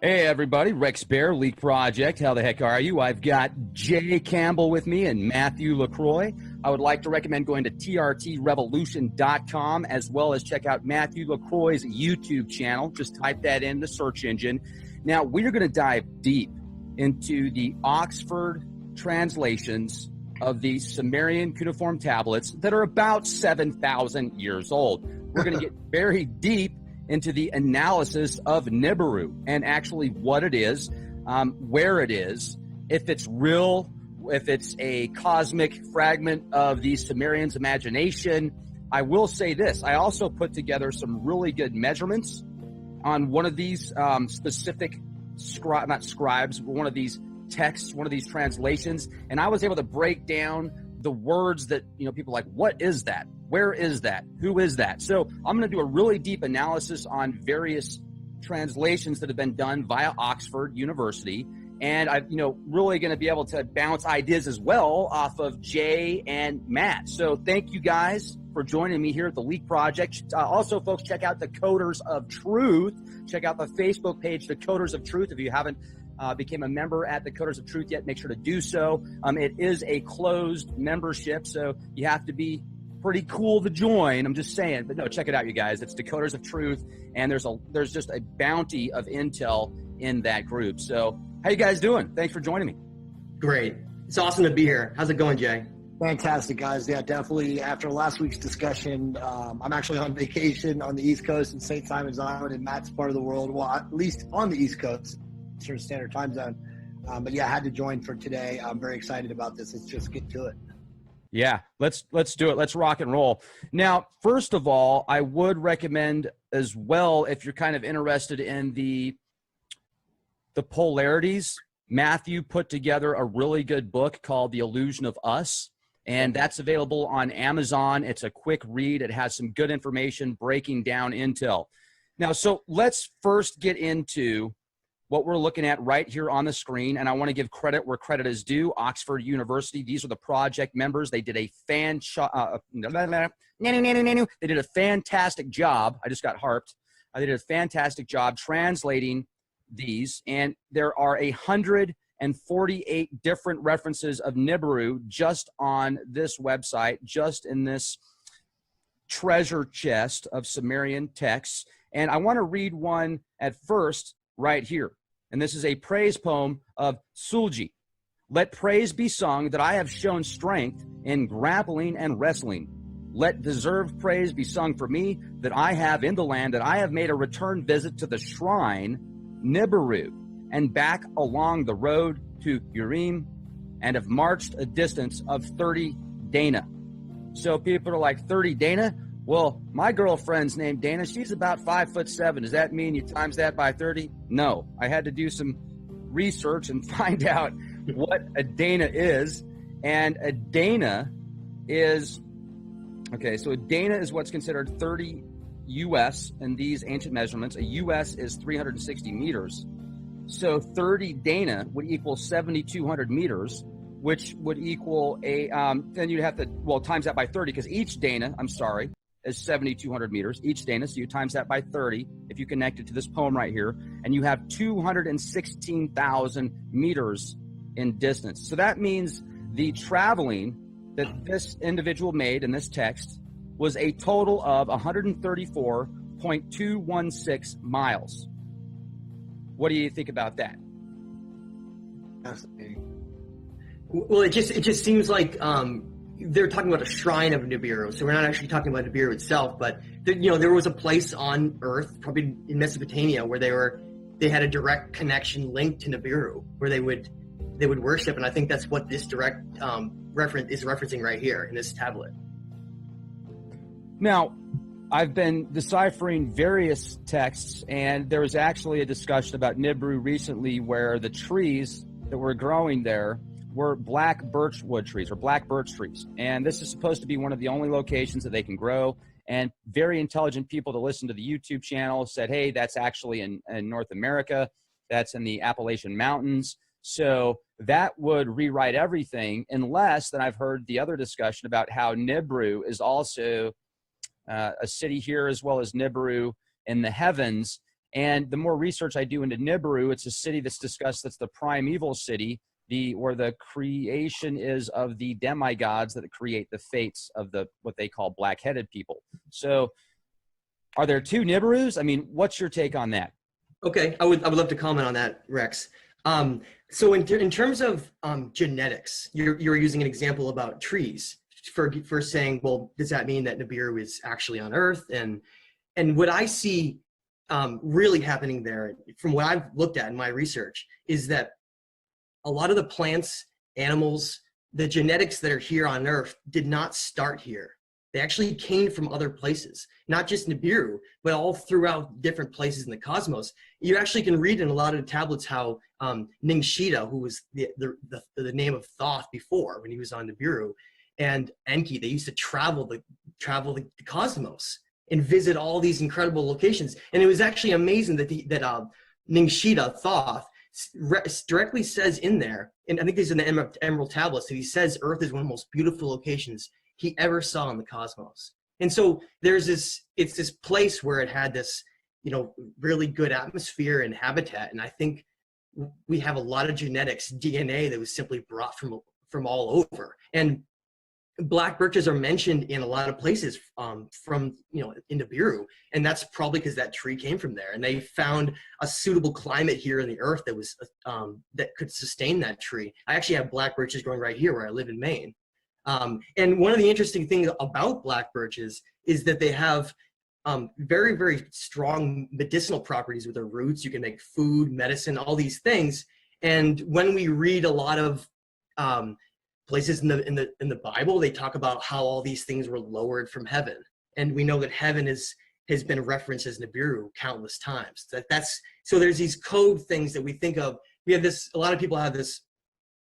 Hey everybody, Rex Bear, Leak Project. How the heck are you? I've got Jay Campbell with me and Matthew LaCroix. I would like to recommend going to trtrevolution.com as well as check out Matthew LaCroix's YouTube channel. Just type that in the search engine. Now, we're going to dive deep into the Oxford translations of the Sumerian cuneiform tablets that are about 7,000 years old. We're going to get very deep into the analysis of Nibiru and actually what it is, where it is, if it's real, if it's a cosmic fragment of the Sumerians' imagination. I will say this, I also put together some really good measurements on one of these specific not scribes, but one of these texts, one of these translations, and I was able to break down the words that, people are like, what is that? Where is that? Who is that? So I'm going to do a really deep analysis on various translations that have been done via Oxford University. And I'm, really going to be able to bounce ideas as well off of Jay and Matt. So thank you guys for joining me here at the Leak Project. Also, folks, check out the Coders of Truth. Check out the Facebook page, the Coders of Truth. If you haven't became a member at the Coders of Truth yet, make sure to do so. It is a closed membership, so you have to be pretty cool to join. I'm just saying, but no, check it out, you guys. It's Decoders of Truth, and there's just a bounty of intel in that group. So how you guys doing? Thanks for joining me. Great. It's awesome to be here. How's it going, Jay? Fantastic, guys. Yeah, definitely. After last week's discussion, I'm actually on vacation on the East Coast in St. Simon's Island, in Matt's part of the world, well, at least on the East Coast, Eastern Standard Time Zone. But yeah, I had to join for today. I'm very excited about this. Let's just get to it. Yeah, let's do it. Let's rock and roll. Now, first of all, I would recommend as well, if you're kind of interested in the polarities, Matthew put together a really good book called The Illusion of Us, and that's available on Amazon. It's a quick read. It has some good information breaking down intel. Now, so let's first get into what we're looking at right here on the screen, and I want to give credit where credit is due. Oxford University, these are the project members. They did a fantastic job. I just got harped. They did a fantastic job translating these, and there are 148 different references of Nibiru just on this website, just in this treasure chest of Sumerian texts. And I want to read one at first right here. And this is a praise poem of Sulji. Let praise be sung that I have shown strength in grappling and wrestling. Let deserved praise be sung for me that I have in the land, that I have made a return visit to the shrine Nibiru and back along the road to Urim and have marched a distance of 30 Dana. So people are like, 30 Dana? Well, my girlfriend's named Dana. She's about 5'7". Does that mean you times that by 30? No. I had to do some research and find out what a Dana is. And a Dana is, okay, so a Dana is what's considered 30 US in these ancient measurements. A US is 360 meters. So 30 Dana would equal 7,200 meters, which would equal a, then you'd have to, well, times that by 30, because each Dana, is 7,200 meters, each Dana, so you times that by 30, if you connect it to this poem right here, and you have 216,000 meters in distance. So that means the traveling that this individual made in this text was a total of 134.216 miles. What do you think about that? Fascinating. Well, it just seems like they're talking about a shrine of Nibiru, so we're not actually talking about Nibiru itself, but there was a place on Earth, probably in Mesopotamia, where they had a direct connection linked to Nibiru, where they would worship, and I think that's what this direct reference is referencing right here in this tablet. Now, I've been deciphering various texts, and there was actually a discussion about Nibiru recently where the trees that were growing there were black birchwood trees or black birch trees. And this is supposed to be one of the only locations that they can grow. And very intelligent people that listen to the YouTube channel said, hey, that's actually in North America. That's in the Appalachian Mountains. So that would rewrite everything, unless then I've heard the other discussion about how Nibiru is also a city here, as well as Nibiru in the heavens. And the more research I do into Nibiru, it's a city that's discussed that's the primeval city, where the creation is of the demigods that create the fates of what they call black-headed people. So are there two Nibirus? I mean, what's your take on that? Okay, I would love to comment on that, Rex. So in terms of genetics, you're using an example about trees for saying, well, does that mean that Nibiru is actually on Earth? And what I see really happening there, from what I've looked at in my research, is that a lot of the plants, animals, the genetics that are here on Earth did not start here. They actually came from other places, not just Nibiru, but all throughout different places in the cosmos. You actually can read in a lot of the tablets how Ningshita, who was the name of Thoth before when he was on Nibiru, and Enki, they used to travel the cosmos and visit all these incredible locations. And it was actually amazing that Ningshita, Thoth, directly says in there, and I think these are in the Emerald Tablets, that he says Earth is one of the most beautiful locations he ever saw in the cosmos. And so it's this place where it had this, really good atmosphere and habitat. And I think we have a lot of genetics, DNA, that was simply brought from all over. And black birches are mentioned in a lot of places from in Nibiru, and that's probably because that tree came from there, and they found a suitable climate here in the Earth that was that could sustain that tree. I actually have black birches growing right here where I live in Maine, and one of the interesting things about black birches is that they have very, very strong medicinal properties with their roots. You can make food, medicine, all these things. And when we read a lot of places in the Bible, they talk about how all these things were lowered from heaven, and we know that heaven has been referenced as Nibiru countless times. So there's these code things that we think of. We have this. A lot of people have this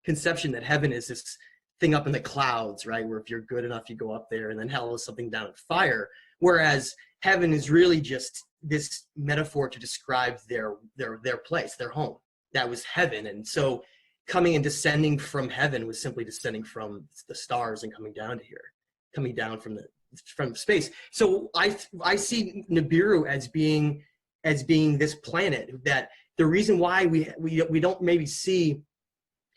conception that heaven is this thing up in the clouds, right? Where if you're good enough, you go up there, and then hell is something down in fire. Whereas heaven is really just this metaphor to describe their place, their home. That was heaven, and so coming and descending from heaven was simply descending from the stars and coming down to here, coming down from space. So I see Nibiru as being this planet that the reason why we don't maybe see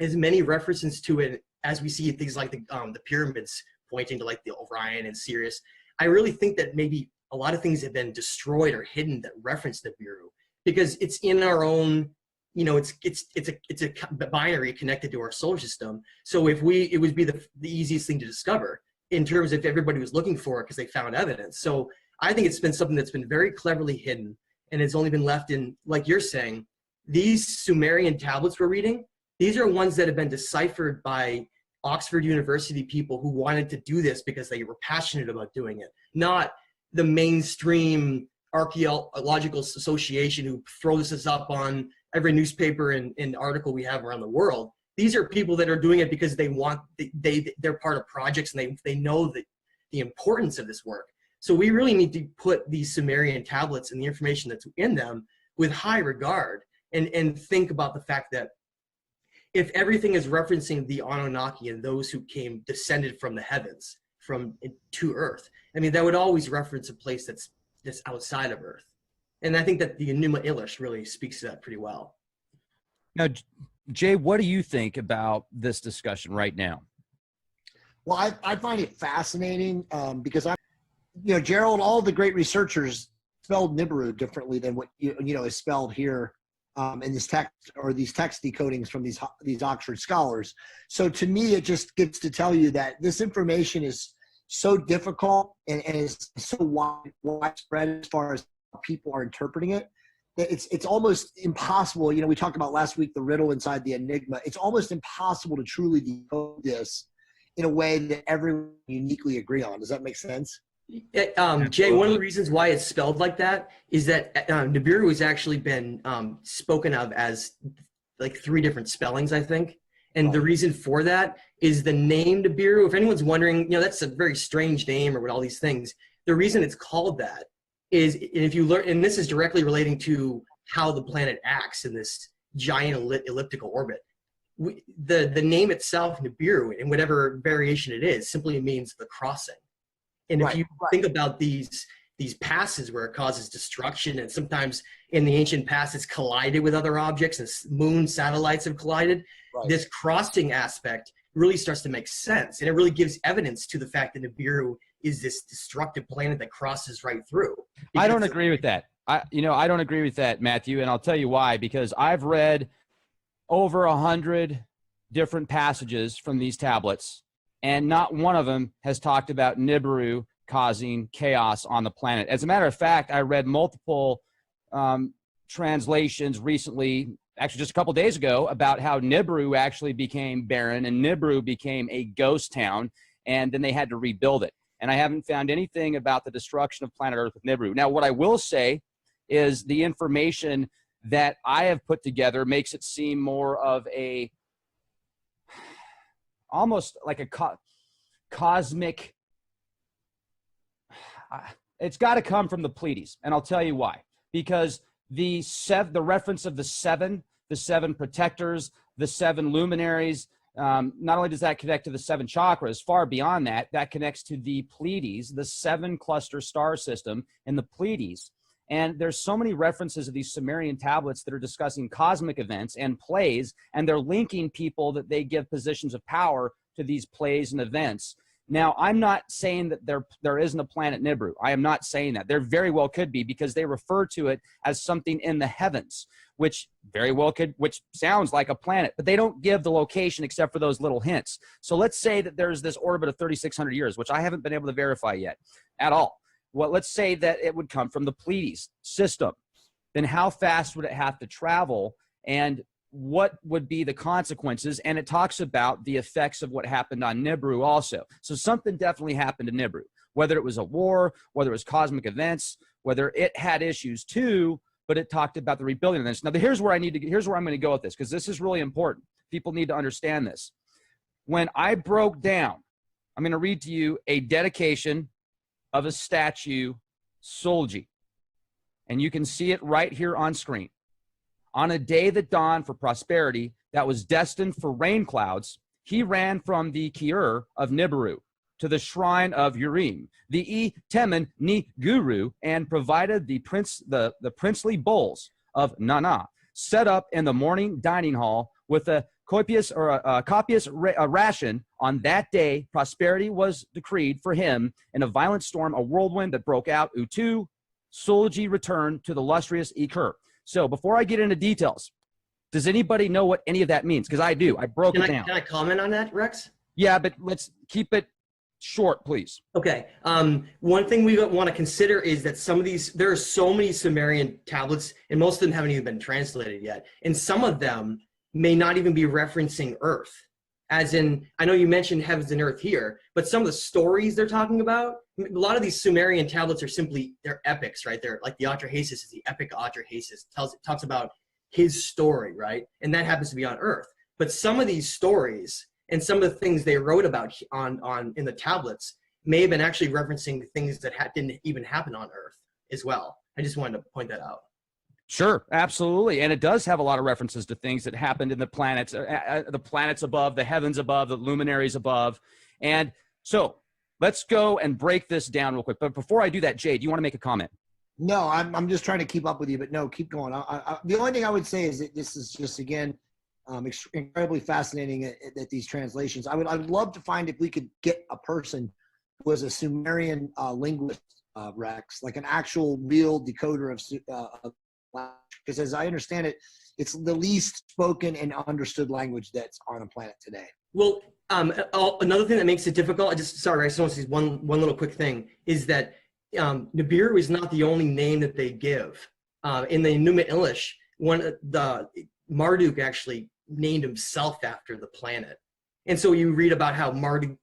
as many references to it as we see things like the pyramids pointing to like the Orion and Sirius. I really think that maybe a lot of things have been destroyed or hidden that reference Nibiru, because it's in our own. It's a binary connected to our solar system. So it would be the easiest thing to discover in terms of if everybody was looking for it because they found evidence. So I think it's been something that's been very cleverly hidden, and it's only been left in, like you're saying, these Sumerian tablets we're reading. These are ones that have been deciphered by Oxford University people who wanted to do this because they were passionate about doing it, not the mainstream archaeological association who throws this up on every newspaper and article we have around the world. These are people that are doing it because they're part of projects, and they know the importance of this work. So we really need to put these Sumerian tablets and the information that's in them with high regard, and think about the fact that if everything is referencing the Anunnaki and those who descended from the heavens to Earth, I mean, that would always reference a place that's outside of Earth. And I think that the Enuma Elish really speaks to that pretty well. Now, Jay, what do you think about this discussion right now? Well, I find it fascinating because Gerald, all the great researchers spelled Nibiru differently than what is spelled here in this text, or these text decodings from these Oxford scholars. So to me, it just gets to tell you that this information is so difficult and is so widespread as far as people are interpreting it. It's almost impossible. We talked about last week the riddle inside the enigma. It's almost impossible to truly decode this in a way that everyone uniquely agree on. Does that make sense? Jay, one of the reasons why it's spelled like that is that Nibiru has actually been spoken of as like 3 different spellings, I think. And the reason for that is the name Nibiru. If anyone's wondering, that's a very strange name or what all these things. The reason it's called that is, if you learn, and this is directly relating to how the planet acts in this giant elliptical orbit. The name itself, Nibiru, in whatever variation it is, simply means the crossing. And if you think about these these passes where it causes destruction, and sometimes in the ancient past it's collided with other objects, and moon satellites have collided. Right. This crossing aspect really starts to make sense, and it really gives evidence to the fact that Nibiru is this destructive planet that crosses right through. I don't agree with that. I don't agree with that, Matthew, and I'll tell you why. Because I've read over 100 different passages from these tablets, and not one of them has talked about Nibiru causing chaos on the planet. As a matter of fact, I read multiple translations recently, actually just a couple days ago, about how Nibiru actually became barren and Nibiru became a ghost town, and then they had to rebuild it. And I haven't found anything about the destruction of planet Earth with Nibiru. Now, what I will say is the information that I have put together makes it seem more of a, almost like a cosmic, it's got to come from the Pleiades. And I'll tell you why. Because the reference of the seven protectors, the seven luminaries, not only does that connect to the seven chakras, far beyond that, that connects to the Pleiades, the 7 cluster star system in the Pleiades. And there's so many references of these Sumerian tablets that are discussing cosmic events and plays, and they're linking people that they give positions of power to these plays and events. Now, I'm not saying that there isn't a planet Nibiru. I am not saying that. There very well could be, because they refer to it as something in the heavens, which very well could, which sounds like a planet, but they don't give the location except for those little hints. So let's say that there's this orbit of 3,600 years, which I haven't been able to verify yet at all. Well, let's say that it would come from the Pleiades system. Then how fast would it have to travel, and what would be the consequences? And it talks about the effects of what happened on Nibiru also. So something definitely happened to Nibiru, whether it was a war, whether it was cosmic events, whether it had issues too, but it talked about the rebuilding of this. Now, here's where I'm going to go with this, because this is really important. People need to understand this. When I broke down, I'm going to read to you a dedication of a statue, Solji. And you can see it right here on screen. On a day that dawned for prosperity that was destined for rain clouds, he ran from the Kiur of Nibiru to the shrine of Urim, the Temen ni Guru, and provided the princely bowls of Nana, set up in the morning dining hall with a copious ration. On that day, prosperity was decreed for him. In a violent storm, a whirlwind that broke out, Utu, Solji returned to the lustrous Ikur. So before I get into details, does anybody know what any of that means? Because I do. I broke it down. Can I comment on that, Rex? Yeah, but let's keep it short, please. Okay. One thing we want to consider is that there are so many Sumerian tablets, and most of them haven't even been translated yet. And some of them may not even be referencing Earth. As in, I know you mentioned heavens and earth here, but some of the stories they're talking about, a lot of these Sumerian tablets are they're epics, right? They're like the Atrahasis is the epic Atrahasis. Talks about his story, right? And that happens to be on Earth. But some of these stories and some of the things they wrote about in the tablets may have been actually referencing things that didn't even happen on Earth as well. I just wanted to point that out. Sure, absolutely. And it does have a lot of references to things that happened in the planets above, the heavens above, the luminaries above. And so let's go and break this down real quick. But before I do that, Jay, do you want to make a comment? No, I'm just trying to keep up with you, but no, keep going. The only thing I would say is that this is just, again, incredibly fascinating at these translations. I'd love to find if we could get a person who was a Sumerian linguist, Rex, like an actual real decoder of because as I understand it, it's the least spoken and understood language that's on the planet today. Well, another thing that makes it difficult, I just want to say one little quick thing, is that Nibiru is not the only name that they give. In the Enuma Elish, Marduk actually named himself after the planet. And so you read about how Marduk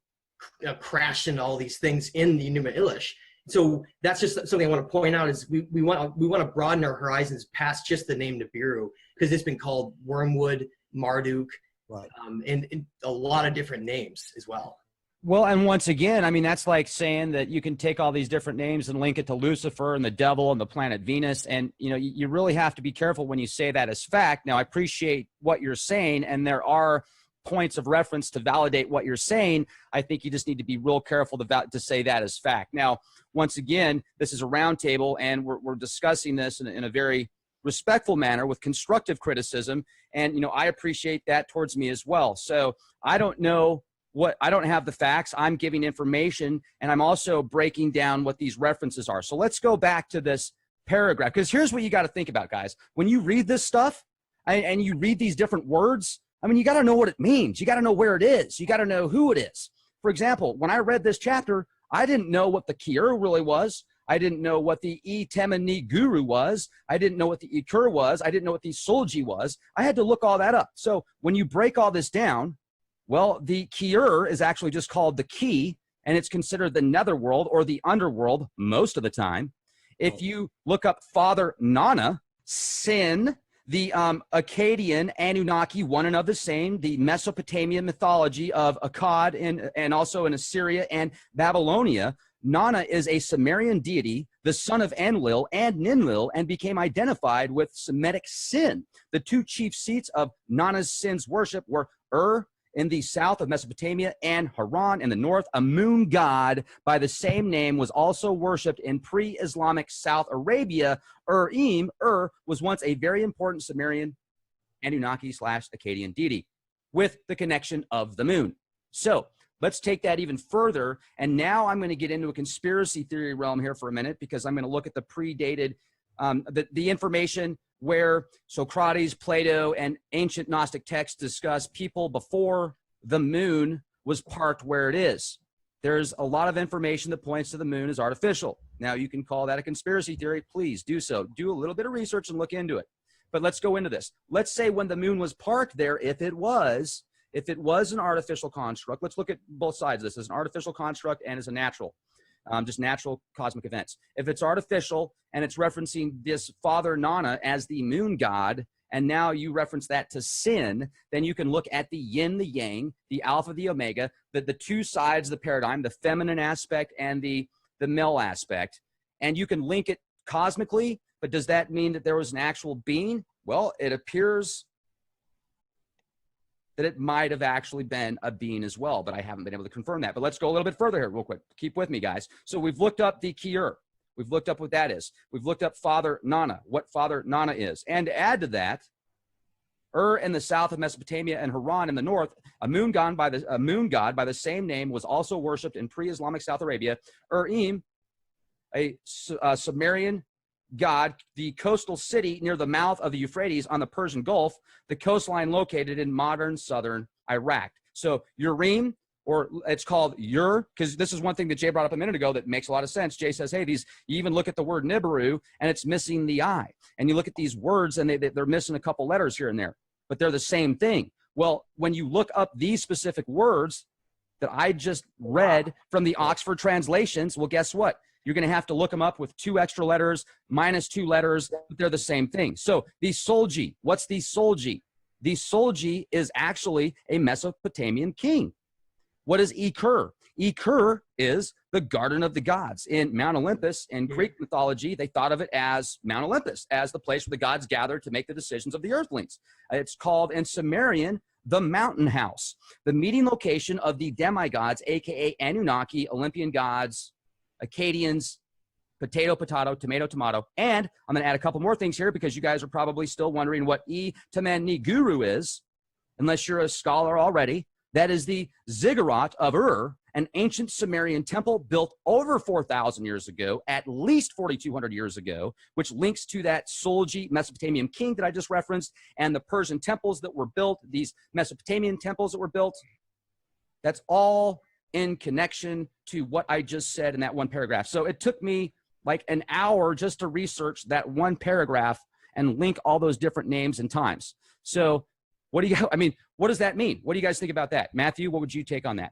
crashed into all these things in the Enuma Elish. So that's just something I want to point out is we want to broaden our horizons past just the name Nibiru, because it's been called Wormwood, Marduk, right. And a lot of different names as well. Well, and once again, I mean, that's like saying that you can take all these different names and link it to Lucifer and the devil and the planet Venus. And, you know, you really have to be careful when you say that as fact. Now, I appreciate what you're saying, and there are points of reference to validate what you're saying, I think you just need to be real careful to say that as fact. Now, once again, this is a roundtable, and we're discussing this in a very respectful manner with constructive criticism. And, you know, I appreciate that towards me as well. So I don't know I don't have the facts. I'm giving information, and I'm also breaking down what these references are. So let's go back to this paragraph, because here's what you got to think about, guys. When you read this stuff and you read these different words, I mean, you got to know what it means. You got to know where it is. You got to know who it is. For example, when I read this chapter, I didn't know what the Kiur really was. I didn't know what the Temeni Guru was. I didn't know what the Ikur was. I didn't know what the Solji was. I had to look all that up. So when you break all this down, well, the Kiur is actually just called the Ki, and it's considered the netherworld or the underworld most of the time. If you look up Father Nana, Sin, the Akkadian Anunnaki, one and of the same, the Mesopotamian mythology of Akkad and also in Assyria and Babylonia, Nana is a Sumerian deity, the son of Enlil and Ninlil, and became identified with Semitic Sin. The two chief seats of Nana's Sin's worship were in the south of Mesopotamia and Haran in the north. A moon god by the same name was also worshipped in pre-Islamic South Arabia. Was once a very important Sumerian Anunnaki/Akkadian deity with the connection of the moon. So let's take that even further. And now I'm going to get into a conspiracy theory realm here for a minute, because I'm going to look at the predated, the information where Socrates, Plato, and ancient Gnostic texts discuss people before the moon was parked where it is. There's a lot of information that points to the moon as artificial. Now, you can call that a conspiracy theory. Please do so. Do a little bit of research and look into it. But let's go into this. Let's say when the moon was parked there, if it was an artificial construct, let's look at both sides of this as an artificial construct and as a natural. Just natural cosmic events. If it's artificial and it's referencing this Father Nana as the moon god, and now you reference that to Sin, then you can look at the yin, the yang, the alpha, the omega, the two sides of the paradigm, the feminine aspect and the male aspect, and you can link it cosmically. But does that mean that there was an actual being? Well, it appears that it might have actually been a being as well, but I haven't been able to confirm that. But let's go a little bit further here real quick. Keep with me, guys. So we've looked up the Kiur. We've looked up what that is. We've looked up Father Nana, what Father Nana is. And to add to that, in the south of Mesopotamia and Haran in the north, a moon god by the same name was also worshipped in pre-Islamic South Arabia. A Sumerian god, the coastal city near the mouth of the Euphrates on the Persian Gulf, the coastline located in modern southern Iraq. So Urim, or it's called Ur, because this is one thing that Jay brought up a minute ago that makes a lot of sense. Jay says, hey, you even look at the word Nibiru and it's missing the I. And you look at these words and they're missing a couple letters here and there, but they're the same thing. Well, when you look up these specific words that I just read from the Oxford translations, well, guess what? You're going to have to look them up with 2 extra letters, minus 2 letters, but they're the same thing. So the Solji, what's the Solji? The Solji is actually a Mesopotamian king. What is Ikur? Ikur is the garden of the gods. In Mount Olympus, in Greek mythology, they thought of it as Mount Olympus, as the place where the gods gathered to make the decisions of the earthlings. It's called in Sumerian, the mountain house, the meeting location of the demigods, aka Anunnaki, Olympian gods, Akkadians, potato, tomato, tomato. And I'm going to add a couple more things here because you guys are probably still wondering what Temeni Guru is, unless you're a scholar already. That is the ziggurat of an ancient Sumerian temple built over 4,000 years ago, at least 4,200 years ago, which links to that Solji Mesopotamian king that I just referenced, and the Persian temples that were built, these Mesopotamian temples that were built. That's all in connection to what I just said in that one paragraph. So it took me like an hour just to research that one paragraph and link all those different names and times. So what do you, I mean, what does that mean? What do you guys think about that? Matthew, what would you take on that?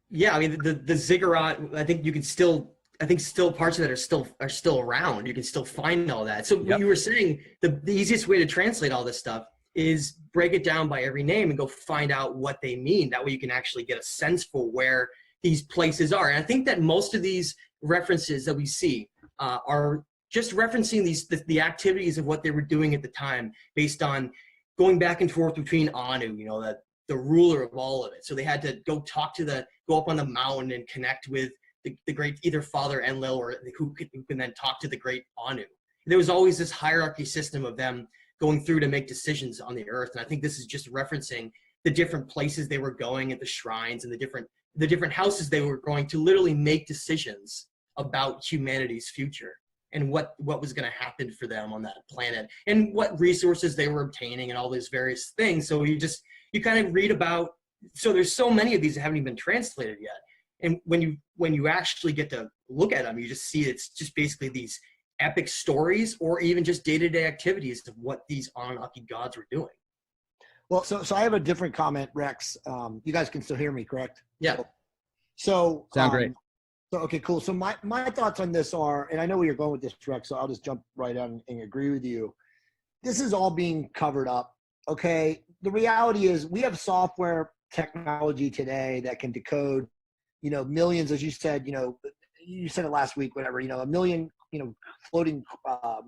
Yeah, I mean, the ziggurat, I think you can still, still parts of that are still around. You can still find all that. So what you were saying, the easiest way to translate all this stuff is break it down by every name and go find out what they mean. That way you can actually get a sense for where these places are. And I think that most of these references that we see are just referencing the activities of what they were doing at the time based on going back and forth between Anu, you know, that the ruler of all of it. So they had to go up on the mountain and connect with the great either Father Enlil or who can then talk to the great Anu. There was always this hierarchy system of them going through to make decisions on the earth. And I think this is just referencing the different places they were going at the shrines and the different houses they were going to literally make decisions about humanity's future and what was going to happen for them on that planet and what resources they were obtaining and all these various things. So you kind of read about, so there's so many of these that haven't even been translated yet. And when you actually get to look at them, you just see it's just basically these epic stories or even just day-to-day activities of what these Anunnaki gods were doing. Well, so I have a different comment, Rex. You guys can still hear me, correct? Yeah. So Sound great. So, okay, cool. So my thoughts on this are, and I know where you're going with this, Rex, so I'll just jump right on and agree with you. This is all being covered up, okay? The reality is we have software technology today that can decode, you know, millions, as you said, you know, you said it last week, whatever, you know, a million, you know, floating,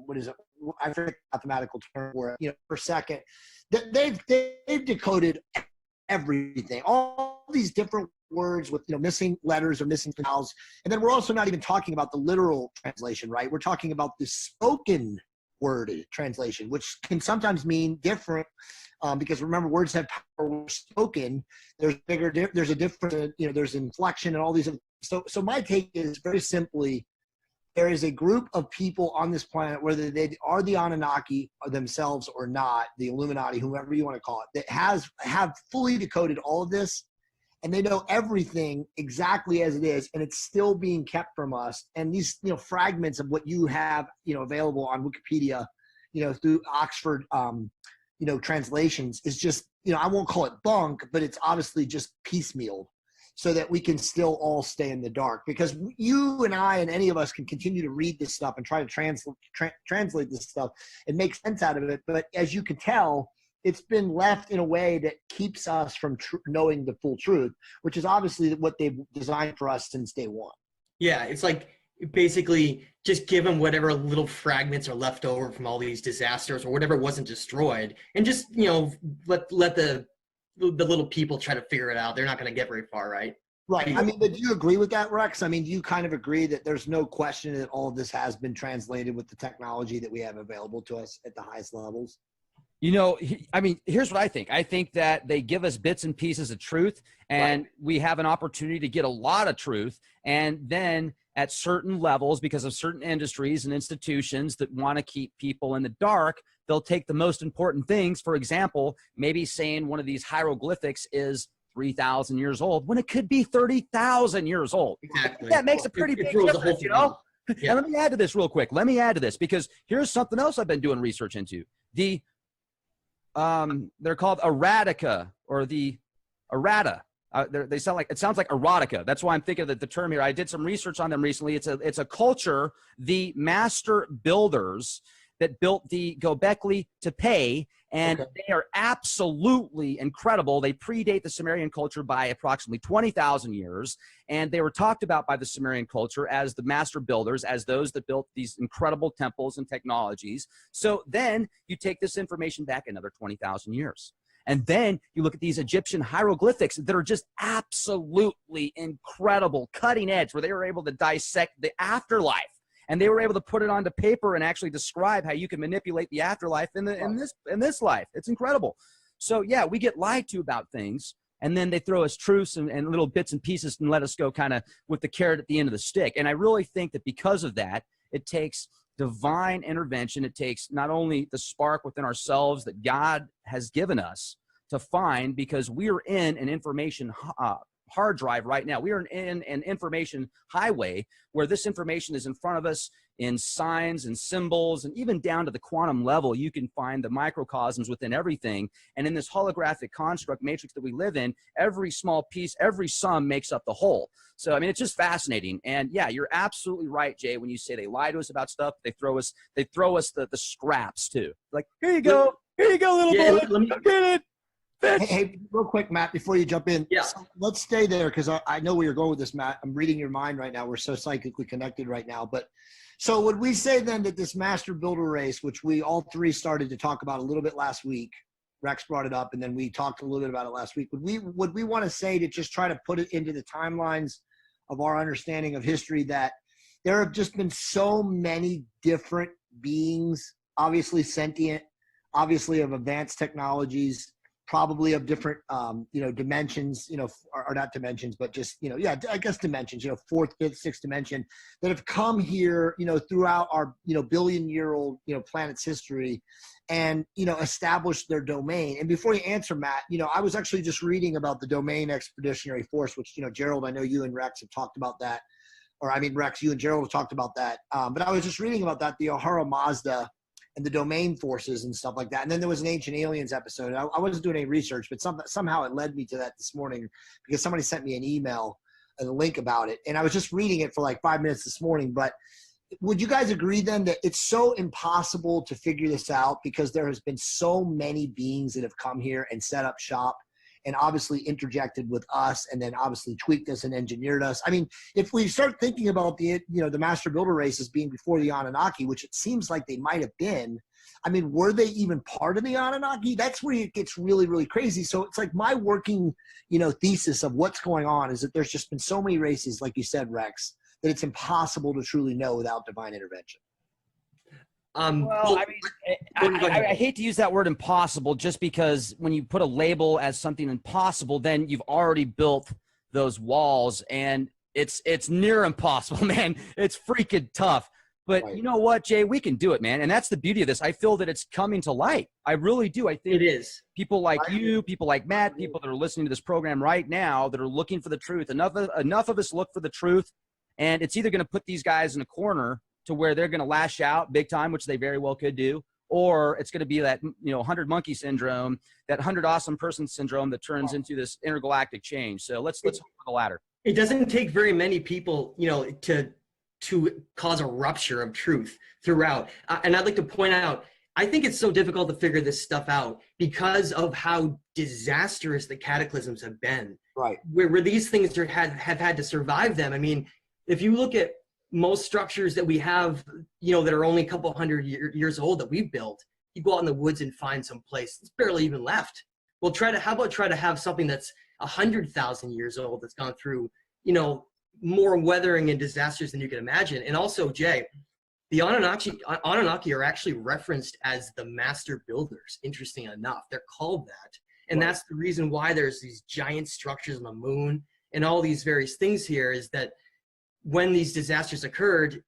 what is it? I forget the mathematical term for it, you know, per second. They've decoded everything, all these different words with, you know, missing letters or missing vowels. And then we're also not even talking about the literal translation, right? We're talking about the spoken word translation, which can sometimes mean different, because remember, words have power. When spoken, there's a different, you know, there's inflection and all these. So my take is very simply, there is a group of people on this planet, whether they are the Anunnaki themselves or not, the Illuminati, whoever you want to call it, that have fully decoded all of this, and they know everything exactly as it is, and it's still being kept from us. And these, you know, fragments of what you have, you know, available on Wikipedia, you know, through Oxford, you know, translations is just, you know, I won't call it bunk, but it's obviously just piecemeal, so that we can still all stay in the dark. Because you and I and any of us can continue to read this stuff and try to translate this stuff and make sense out of it. But as you can tell, it's been left in a way that keeps us from knowing the full truth, which is obviously what they've designed for us since day one. Yeah, it's like basically just give them whatever little fragments are left over from all these disasters or whatever wasn't destroyed, and just, you know, let the little people try to figure it out. They're not going to get very far, right? Right. I mean, but do you agree with that, Rex? I mean, do you kind of agree that there's no question that all of this has been translated with the technology that we have available to us at the highest levels? You know, I mean, here's what I think. I think that they give us bits and pieces of truth, and right, we have an opportunity to get a lot of truth. And then at certain levels, because of certain industries and institutions that want to keep people in the dark, they'll take the most important things. For example, maybe saying one of these hieroglyphics is 3,000 years old when it could be 30,000 years old. Exactly. That makes a pretty big difference, you know? Yeah. And let me add to this real quick. Let me add to this, because here's something else I've been doing research into. They're called erotica, or the errata. They sound like, it sounds like erotica. That's why I'm thinking of the term here. I did some research on them recently. It's a culture, the master builders that built the Göbekli Tepe, and they are absolutely incredible. They predate the Sumerian culture by approximately 20,000 years, and they were talked about by the Sumerian culture as the master builders, as those that built these incredible temples and technologies. So then you take this information back another 20,000 years. And then you look at these Egyptian hieroglyphics that are just absolutely incredible, cutting edge, where they were able to dissect the afterlife. And they were able to put it onto paper and actually describe how you can manipulate the afterlife in this life. It's incredible. So yeah, we get lied to about things, and then they throw us truths and little bits and pieces and let us go kind of with the carrot at the end of the stick. And I really think that because of that, it takes divine intervention. It takes not only the spark within ourselves that God has given us to find, because we are in an information hard drive right now. We are in an information highway where this information is in front of us in signs and symbols, and even down to the quantum level, you can find the microcosms within everything. And in this holographic construct matrix that we live in, every small piece, every sum makes up the whole. So, I mean, it's just fascinating. And yeah, you're absolutely right, Jay, when you say they lie to us about stuff. They throw us the scraps too. Like, here you go, little boy, get it. Hey, real quick, Matt, before you jump in, yeah, so let's stay there, because I know where you're going with this, Matt. I'm reading your mind right now. We're so psychically connected right now. But so would we say then that this master builder race, which we all three started to talk about a little bit last week, Rex brought it up, and then we talked a little bit about it last week. Would we want to say, to just try to put it into the timelines of our understanding of history, that there have just been so many different beings, obviously sentient, obviously of advanced technologies, probably of different, dimensions, or not dimensions, but just, I guess dimensions, fourth, fifth, sixth dimension, that have come here, throughout our, billion-year-old, planet's history, and, established their domain. And before you answer, Matt, I was actually just reading about the Domain Expeditionary Force, which, Gerald, I know you and Rex have talked about that. Or I mean, Rex, you and Gerald have talked about that. But I was just reading about that, the Ahura Mazda and the domain forces and stuff like that. And then there was an Ancient Aliens episode. I wasn't doing any research, but somehow it led me to that this morning, because somebody sent me an email and a link about it. And I was just reading it for like 5 minutes this morning. But would you guys agree then that it's so impossible to figure this out, because there has been so many beings that have come here and set up shop and obviously interjected with us, and then obviously tweaked us and engineered us? I mean, if we start thinking about the master builder races being before the Anunnaki, which it seems like they might have been, I mean, were they even part of the Anunnaki? That's where it gets really, really crazy. So it's like my working, thesis of what's going on is that there's just been so many races, like you said, Rex, that it's impossible to truly know without divine intervention. Well, I hate to use that word impossible, just because when you put a label as something impossible, then you've already built those walls, and it's near impossible, man. It's freaking tough. But right. You know what, Jay? We can do it, man. And that's the beauty of this. I feel that it's coming to light. I really do. I think it is. People like you, people like Matt, people that are listening to this program right now that are looking for the truth. Enough of us look for the truth, and it's either going to put these guys in a corner to where they're going to lash out big time, which they very well could do, or it's going to be that 100 monkey syndrome, that 100 awesome person syndrome that turns into this intergalactic change. So let's hope for the latter. It doesn't take very many people, to cause a rupture of truth throughout. And I'd like to point out, I think it's so difficult to figure this stuff out because of how disastrous the cataclysms have been. Right. Where these things have had to survive them. I mean, if you look at most structures that we have, that are only a couple hundred years old that we've built, you go out in the woods and find some place that's barely even left. Well, how about try to have something that's 100,000 years old, that's gone through, more weathering and disasters than you can imagine. And also, Jay, the Anunnaki are actually referenced as the master builders. Interesting enough, they're called that. And right. That's the reason why there's these giant structures on the moon and all these various things here, is that when these disasters occurred,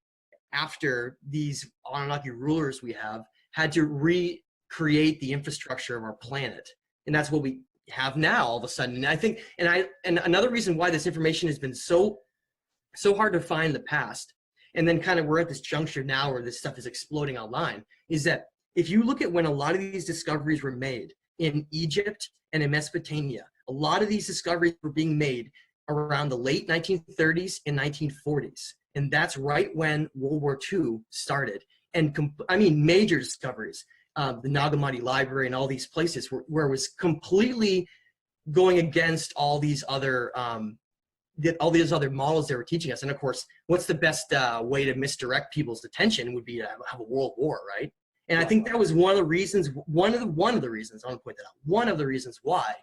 after these Anunnaki rulers we have had to recreate the infrastructure of our planet. And that's what we have now all of a sudden. And I think, and another reason why this information has been so hard to find in the past, and then kind of we're at this juncture now where this stuff is exploding online, is that if you look at when a lot of these discoveries were made in Egypt and in Mesopotamia, a lot of these discoveries were being made around the late 1930s and 1940s. And that's right when World War II started. And major discoveries, the Nag Hammadi Library and all these places where it was completely going against all these other models they were teaching us. And of course, what's the best way to misdirect people's attention would be to have a world war, right? And I think that was one of the reasons, one of the reasons, I want to point that out, one of the reasons why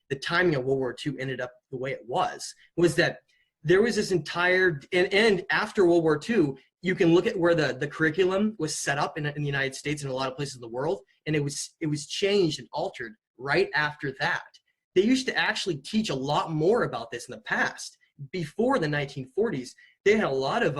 the timing of World War II ended up the way it was that there was this entire, and after World War II, you can look at where the curriculum was set up in the United States and a lot of places in the world, and it was changed and altered right after that. They used to actually teach a lot more about this in the past. Before the 1940s, they had a lot of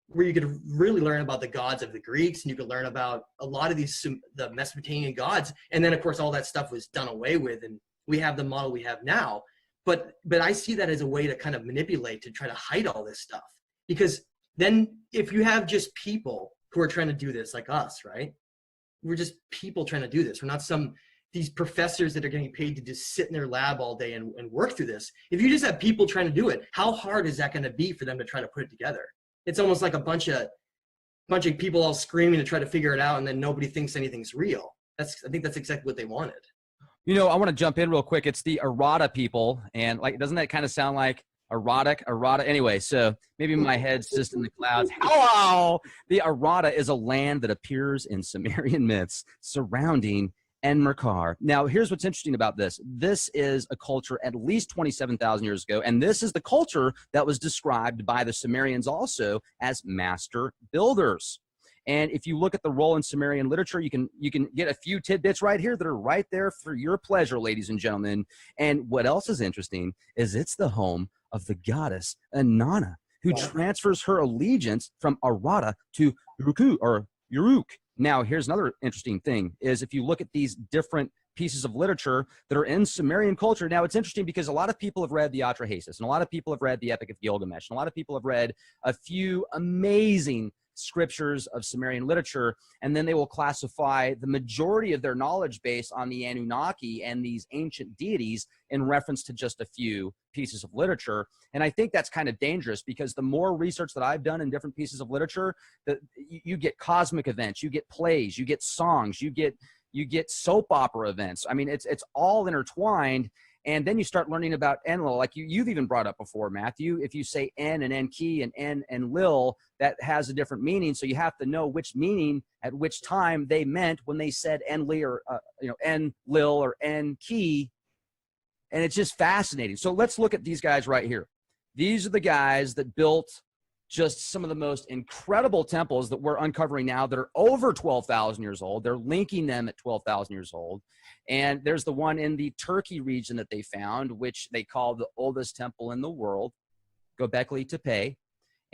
where you could really learn about the gods of the Greeks, and you could learn about a lot of the Mesopotamian gods, and then of course all that stuff was done away with, and we have the model we have now. But I see that as a way to kind of manipulate, to try to hide all this stuff. Because then if you have just people who are trying to do this, like us, right? We're just people trying to do this. We're not these professors that are getting paid to just sit in their lab all day and work through this. If you just have people trying to do it, how hard is that going to be for them to try to put it together? It's almost like a bunch of people all screaming to try to figure it out, and then nobody thinks anything's real. I think that's exactly what they wanted. I want to jump in real quick. It's the errata people. And doesn't that kind of sound like erotic? Errata. Anyway, so maybe my head's just in the clouds. Hello! The errata is a land that appears in Sumerian myths surrounding Enmerkar. Now, here's what's interesting about this. This is a culture at least 27,000 years ago, and this is the culture that was described by the Sumerians also as master builders. And if you look at the role in Sumerian literature, you can get a few tidbits right here that are right there for your pleasure, ladies and gentlemen. And what else is interesting is it's the home of the goddess Inanna, who transfers her allegiance from Arata to Uruk. Now, here's another interesting thing is if you look at these different pieces of literature that are in Sumerian culture. Now, it's interesting because a lot of people have read the Atrahasis, and a lot of people have read the Epic of Gilgamesh, and a lot of people have read a few amazing scriptures of Sumerian literature, and then they will classify the majority of their knowledge base on the Anunnaki and these ancient deities in reference to just a few pieces of literature. And I think that's kind of dangerous because the more research that I've done in different pieces of literature, that you get cosmic events, you get plays, you get songs, you get soap opera events. I mean, it's all intertwined. And then you start learning about Enlil, like you've even brought up before, Matthew. If you say En and Enki and En and Lil, that has a different meaning. So you have to know which meaning at which time they meant when they said Enli or Enlil or Enki. And it's just fascinating. So let's look at these guys right here. These are the guys that built just some of the most incredible temples that we're uncovering now that are over 12,000 years old. They're linking them at 12,000 years old. And there's the one in the Turkey region that they found, which they call the oldest temple in the world, Göbekli Tepe.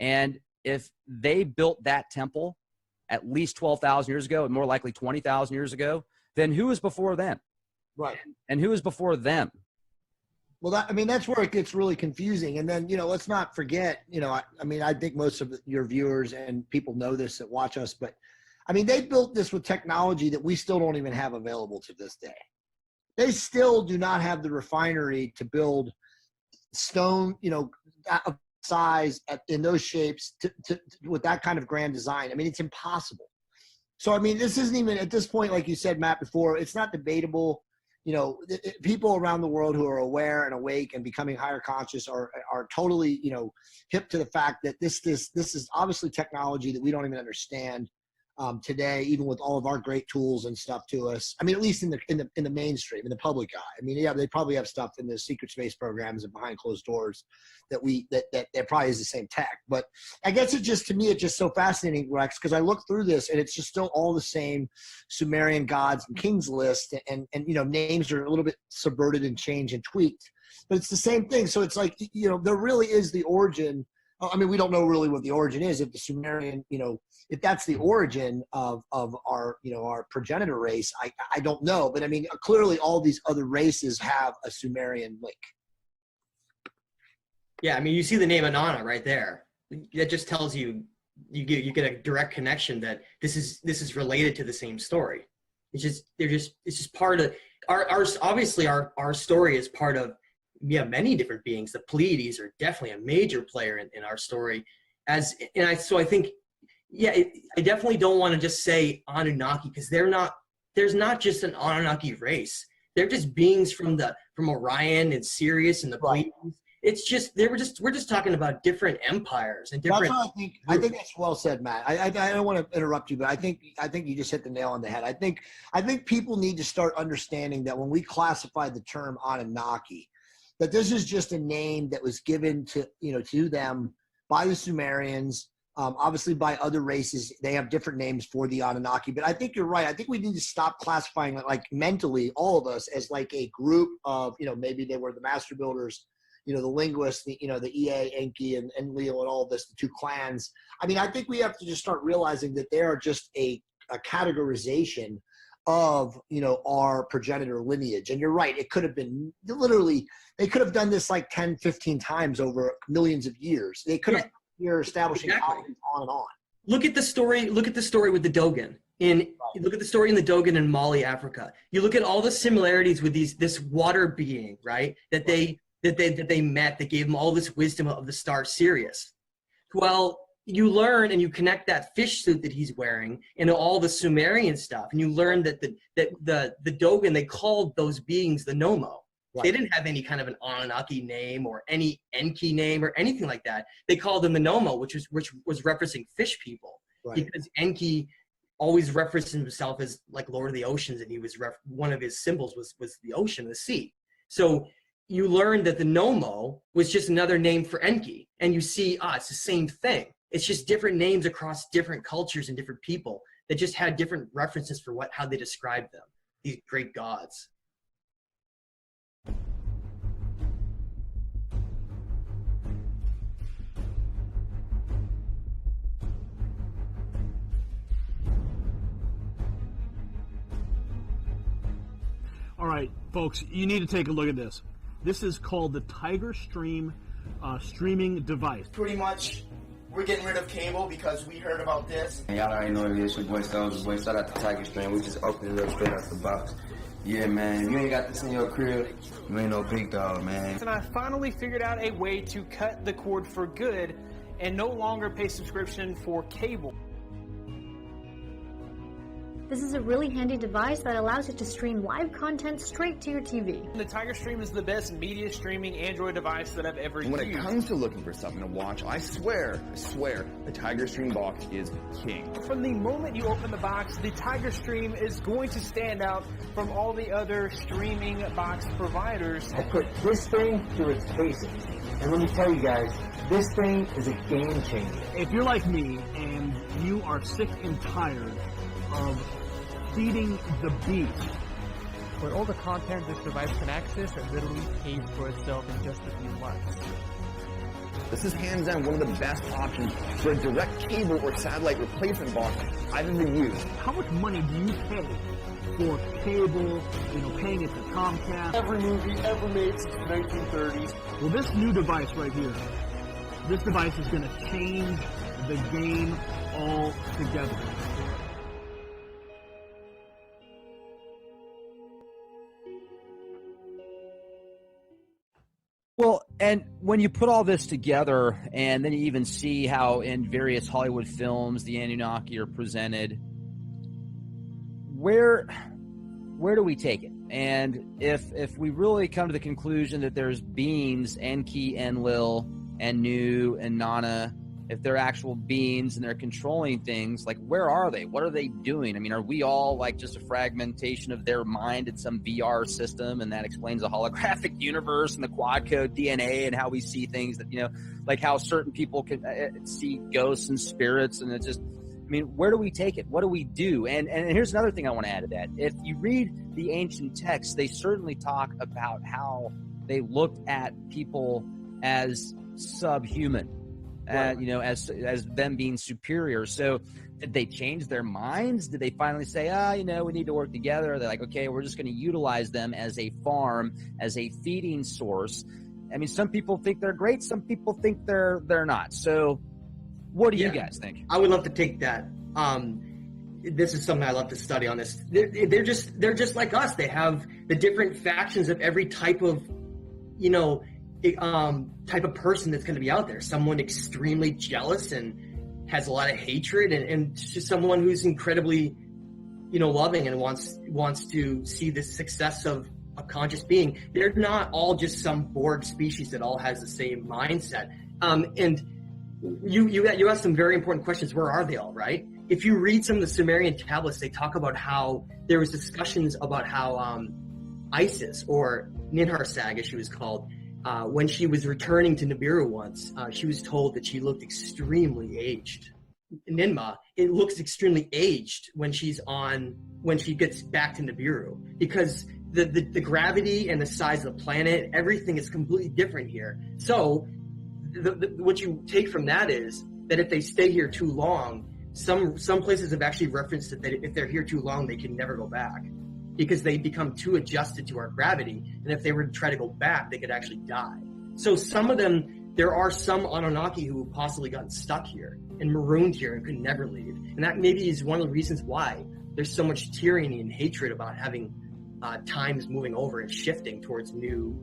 And if they built that temple at least 12,000 years ago, and more likely 20,000 years ago, then who was before them? Right. And who was before them? Well, that's where it gets really confusing. And then, let's not forget, I think most of your viewers and people know this that watch us, but they built this with technology that we still don't even have available to this day. They still do not have the refinery to build stone, that size in those shapes with that kind of grand design. It's impossible. So, this isn't even at this point, like you said, Matt, before, it's not debatable. People around the world who are aware and awake and becoming higher conscious are totally, hip to the fact that this is obviously technology that we don't even understand today, even with all of our great tools and stuff to us. At least in the mainstream, in the public eye. Yeah, they probably have stuff in the secret space programs and behind closed doors that probably is the same tech. But I guess it's just so fascinating, Rex, because I look through this and it's just still all the same Sumerian gods and kings list, and names are a little bit subverted and changed and tweaked, but it's the same thing. So it's like, there really is the origin. We don't know really what the origin is. If the Sumerian, if that's the origin of our, our progenitor race, I don't know. But clearly all these other races have a Sumerian link. Yeah, you see the name Inanna right there. That just tells you get a direct connection that this is related to the same story. It's just part of our obviously our story is part of many different beings. The Pleiades are definitely a major player in our story. I think, I definitely don't want to just say Anunnaki, because there's not just an Anunnaki race. They're just beings from Orion and Sirius and the Pleiades. It's just we're just talking about different empires and different. That's what I think that's well said, Matt. I don't want to interrupt you, but I think you just hit the nail on the head. I think people need to start understanding that when we classify the term Anunnaki, that this is just a name that was given to them by the Sumerians. Obviously by other races, they have different names for the Anunnaki, but I think you're right. I think we need to stop classifying it, like mentally, all of us, as like a group of, maybe they were the master builders, the linguists, the Ea, Enki, and Enlil, and all of this, the two clans. I think we have to just start realizing that they are just a categorization of, our progenitor lineage. And you're right. It could have been literally, they could have done this like 10, 15 times over millions of years. They could have, you're establishing colonies on and on. Look at the story with the Dogon. Look at the story in the Dogon in Mali, Africa. You look at all the similarities with this water being, right? That they met, that gave them all this wisdom of the star Sirius. Well, you learn and you connect that fish suit that he's wearing into all the Sumerian stuff, and you learn that the Dogon, they called those beings the Nomo. Right. They didn't have any kind of an Anunnaki name or any Enki name or anything like that. They called them the Nomo, which was referencing fish people, right? Because Enki always referenced himself as like Lord of the Oceans, and he was one of his symbols was the ocean, the sea. So you learn that the Nomo was just another name for Enki, and you see, it's the same thing. It's just different names across different cultures and different people that just had different references for how they described them, these great gods. All right, folks, you need to take a look at this. This is called the Tiger Stream streaming device. Pretty much, we're getting rid of cable because we heard about this. And y'all already know it's your boy Stones. Boy, shout out to Tiger Stream. We just opened it up straight out the box. Yeah, man, you ain't got this in your crib, you ain't no big dog, man. And I finally figured out a way to cut the cord for good and no longer pay subscription for cable. This is a really handy device that allows you to stream live content straight to your TV. The Tiger Stream is the best media streaming Android device that I've ever used. When it comes to looking for something to watch, I swear, the Tiger Stream box is king. From the moment you open the box, the Tiger Stream is going to stand out from all the other streaming box providers. I put this thing through its paces, and let me tell you guys, this thing is a game changer. If you're like me and you are sick and tired of feeding the beast, with all the content this device can access, it literally pays for itself in just a few months. This is hands down one of the best options for a direct cable or satellite replacement box I've ever used. How much money do you pay for cable, paying it to Comcast? Every movie ever made since the 1930s. Well, this new device right here, this device is going to change the game altogether. Well, and when you put all this together, and then you even see how in various Hollywood films the Anunnaki are presented, where do we take it? And if we really come to the conclusion that there's beings, Enki, Enlil, Anu, and Nana, if they're actual beings and they're controlling things, like, where are they? What are they doing? I mean, are we all like just a fragmentation of their mind in some VR system, and that explains the holographic universe and the quad code DNA and how we see things that, like how certain people can see ghosts and spirits, and it's just, I mean, where do we take it? What do we do? And here's another thing I want to add to that. If you read the ancient texts, they certainly talk about how they looked at people as subhuman. As them being superior. So did they change their minds? Did they finally say, we need to work together? They're like, okay, we're just going to utilize them as a farm, as a feeding source. I mean, some people think they're great. Some people think they're not. So what do you guys think? I would love to take that. This is something I love to study on this. They're just like us. They have the different factions of every type of, type of person that's going to be out there. Someone extremely jealous and has a lot of hatred, and just someone who's incredibly, loving and wants to see the success of a conscious being. They're not all just some Borg species that all has the same mindset. And you asked some very important questions. Where are they all, right? If you read some of the Sumerian tablets, they talk about how there was discussions about how Isis, or Ninhursag as she was called, when she was returning to Nibiru once, she was told that she looked extremely aged. Ninma, it looks extremely aged when she gets back to Nibiru, because the gravity and the size of the planet, everything is completely different here. So what you take from that is that if they stay here too long, some places have actually referenced that if they're here too long, they can never go back, because they become too adjusted to our gravity. And if they were to try to go back, they could actually die. So some of them, there are some Anunnaki who have possibly gotten stuck here and marooned here and could never leave. And that maybe is one of the reasons why there's so much tyranny and hatred about having times moving over and shifting towards new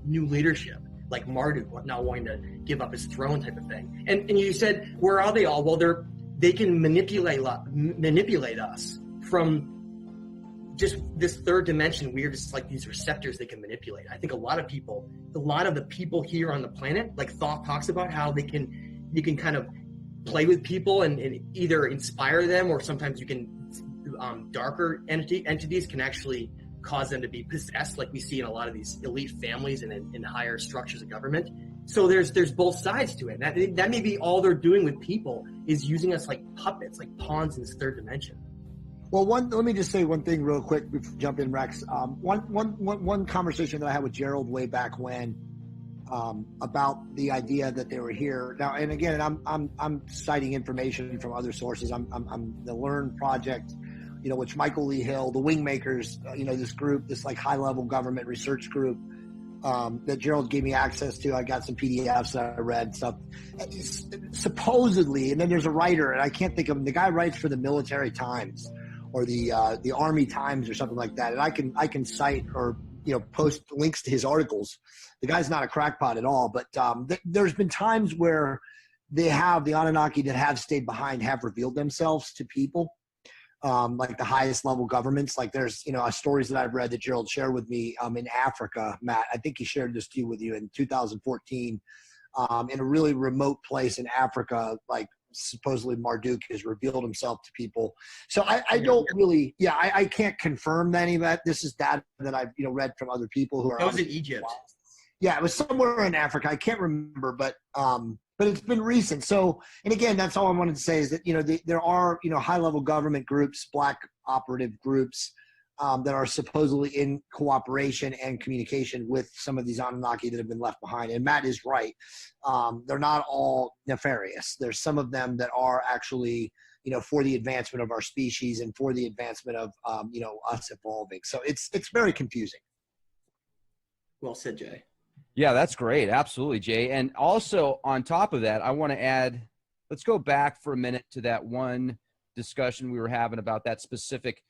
leadership, like Marduk not wanting to give up his throne type of thing. And you said, where are they all? Well, they can manipulate us from just this third dimension. We're just like these receptors they can manipulate. I think a lot of the people here on the planet, like Thoth talks about how you can kind of play with people and either inspire them, or sometimes you can darker entities can actually cause them to be possessed, like we see in a lot of these elite families and in higher structures of government. So there's both sides to it. That may be all they're doing with people, is using us like puppets, like pawns in this third dimension. Well, let me just say one thing real quick before we jump in, Rex. One conversation that I had with Gerald way back when, about the idea that they were here now. And again, I'm citing information from other sources. I'm the Learn Project, which Michael Lee Hill, the Wingmakers, this group, this like high level government research group, that Gerald gave me access to. I got some PDFs that I read stuff. Supposedly, and then there's a writer, and I can't think of him. The guy writes for the Military Times or the Army Times or something like that. And I can cite or post links to his articles. The guy's not a crackpot at all, but there's been times where the Anunnaki that have stayed behind have revealed themselves to people. Like the highest level governments, like there's, stories that I've read that Gerald shared with me, in Africa, Matt, I think he shared this with you in 2014, in a really remote place in Africa, like supposedly Marduk has revealed himself to people. So I don't really, I can't confirm any of that. This is data that I've, read from other people who are. That was in Egypt. Yeah, it was somewhere in Africa. I can't remember, but it's been recent. So, and again, that's all I wanted to say is that, there are, high-level government groups, black operative groups, that are supposedly in cooperation and communication with some of these Anunnaki that have been left behind. And Matt is right. They're not all nefarious. There's some of them that are actually, for the advancement of our species and for the advancement of, us evolving. So it's very confusing. Well said, Jay. Yeah, that's great. Absolutely, Jay. And also on top of that, I want to add, let's go back for a minute to that one discussion we were having about that specific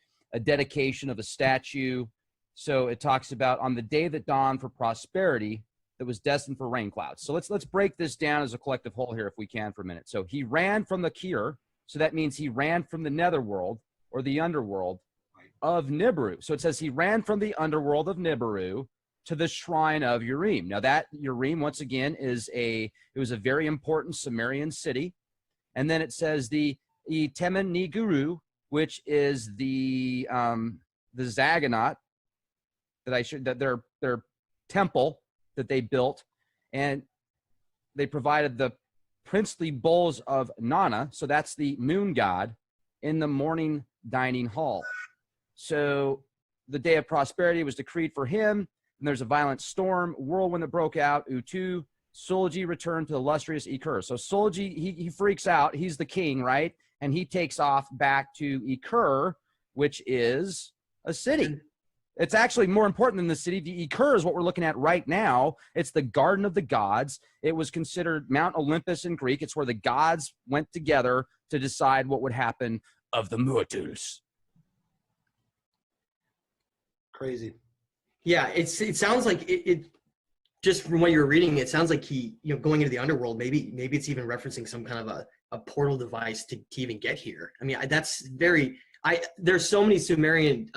dedication of a statue. So it talks about on the day that dawned for prosperity that was destined for rain clouds. So let's break this down as a collective whole here if we can for a minute. So he ran from the Kir. So that means he ran from the netherworld or the underworld of Nibiru. So it says he ran from the underworld of Nibiru to the shrine of Urim. Now that Urim, once again, it was a very important Sumerian city. And then it says the Temen Niguru, which is the Zaganot that their temple that they built, and they provided the princely bowls of Nana, so that's the moon god, in the morning dining hall. So the day of prosperity was decreed for him. And there's a violent storm, whirlwind that broke out. Utu, Sulji returned to the illustrious Ikur. So Sulji, he freaks out. He's the king, right? And he takes off back to Ikur, which is a city. It's actually more important than the city. The Ikur is what we're looking at right now. It's the Garden of the Gods. It was considered Mount Olympus in Greek. It's where the gods went together to decide what would happen of the mortals. Crazy. Yeah, it sounds like it just from what you were reading, it sounds like he, going into the underworld, maybe it's even referencing some kind of a portal device to even get here. I mean, there's so many Sumerian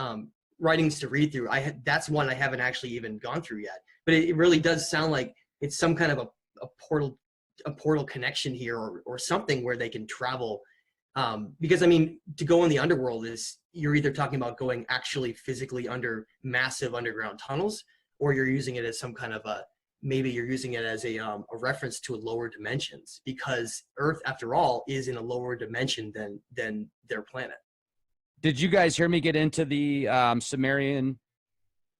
writings to read through. That's one I haven't actually even gone through yet, but it really does sound like it's some kind of a portal connection here or something where they can travel. Because I mean, to go in the underworld you're either talking about going actually physically under massive underground tunnels, or you're using it as some kind of maybe you're using it as a reference to lower dimensions, because Earth, after all, is in a lower dimension than their planet. Did you guys hear me get into the Sumerian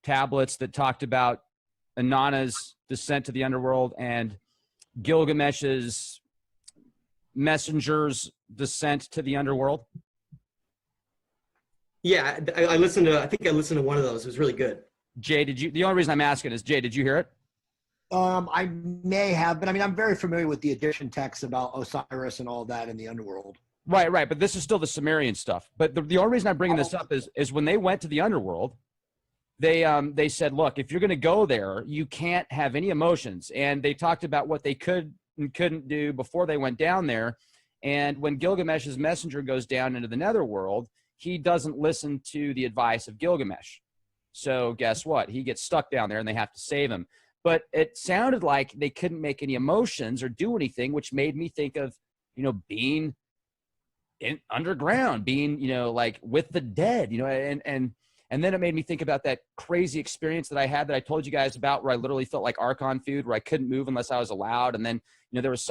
tablets that talked about Inanna's descent to the underworld and Gilgamesh's messenger's descent to the underworld? Yeah, I think I listened to one of those. It was really good. Jay, the only reason I'm asking is, Jay, did you hear it? I may have, but I mean, I'm very familiar with the Egyptian texts about Osiris and all that in the underworld. Right. But this is still the Sumerian stuff. But the only reason I'm bringing this up is when they went to the underworld, they said, look, if you're going to go there, you can't have any emotions. And they talked about what they could and couldn't do before they went down there. And when Gilgamesh's messenger goes down into the netherworld, he doesn't listen to the advice of Gilgamesh. So guess what? He gets stuck down there and they have to save him. But it sounded like they couldn't make any emotions or do anything, which made me think of, being underground, being, like with the dead, and then it made me think about that crazy experience that I had that I told you guys about, where I literally felt like Archon food, where I couldn't move unless I was allowed. And then, there was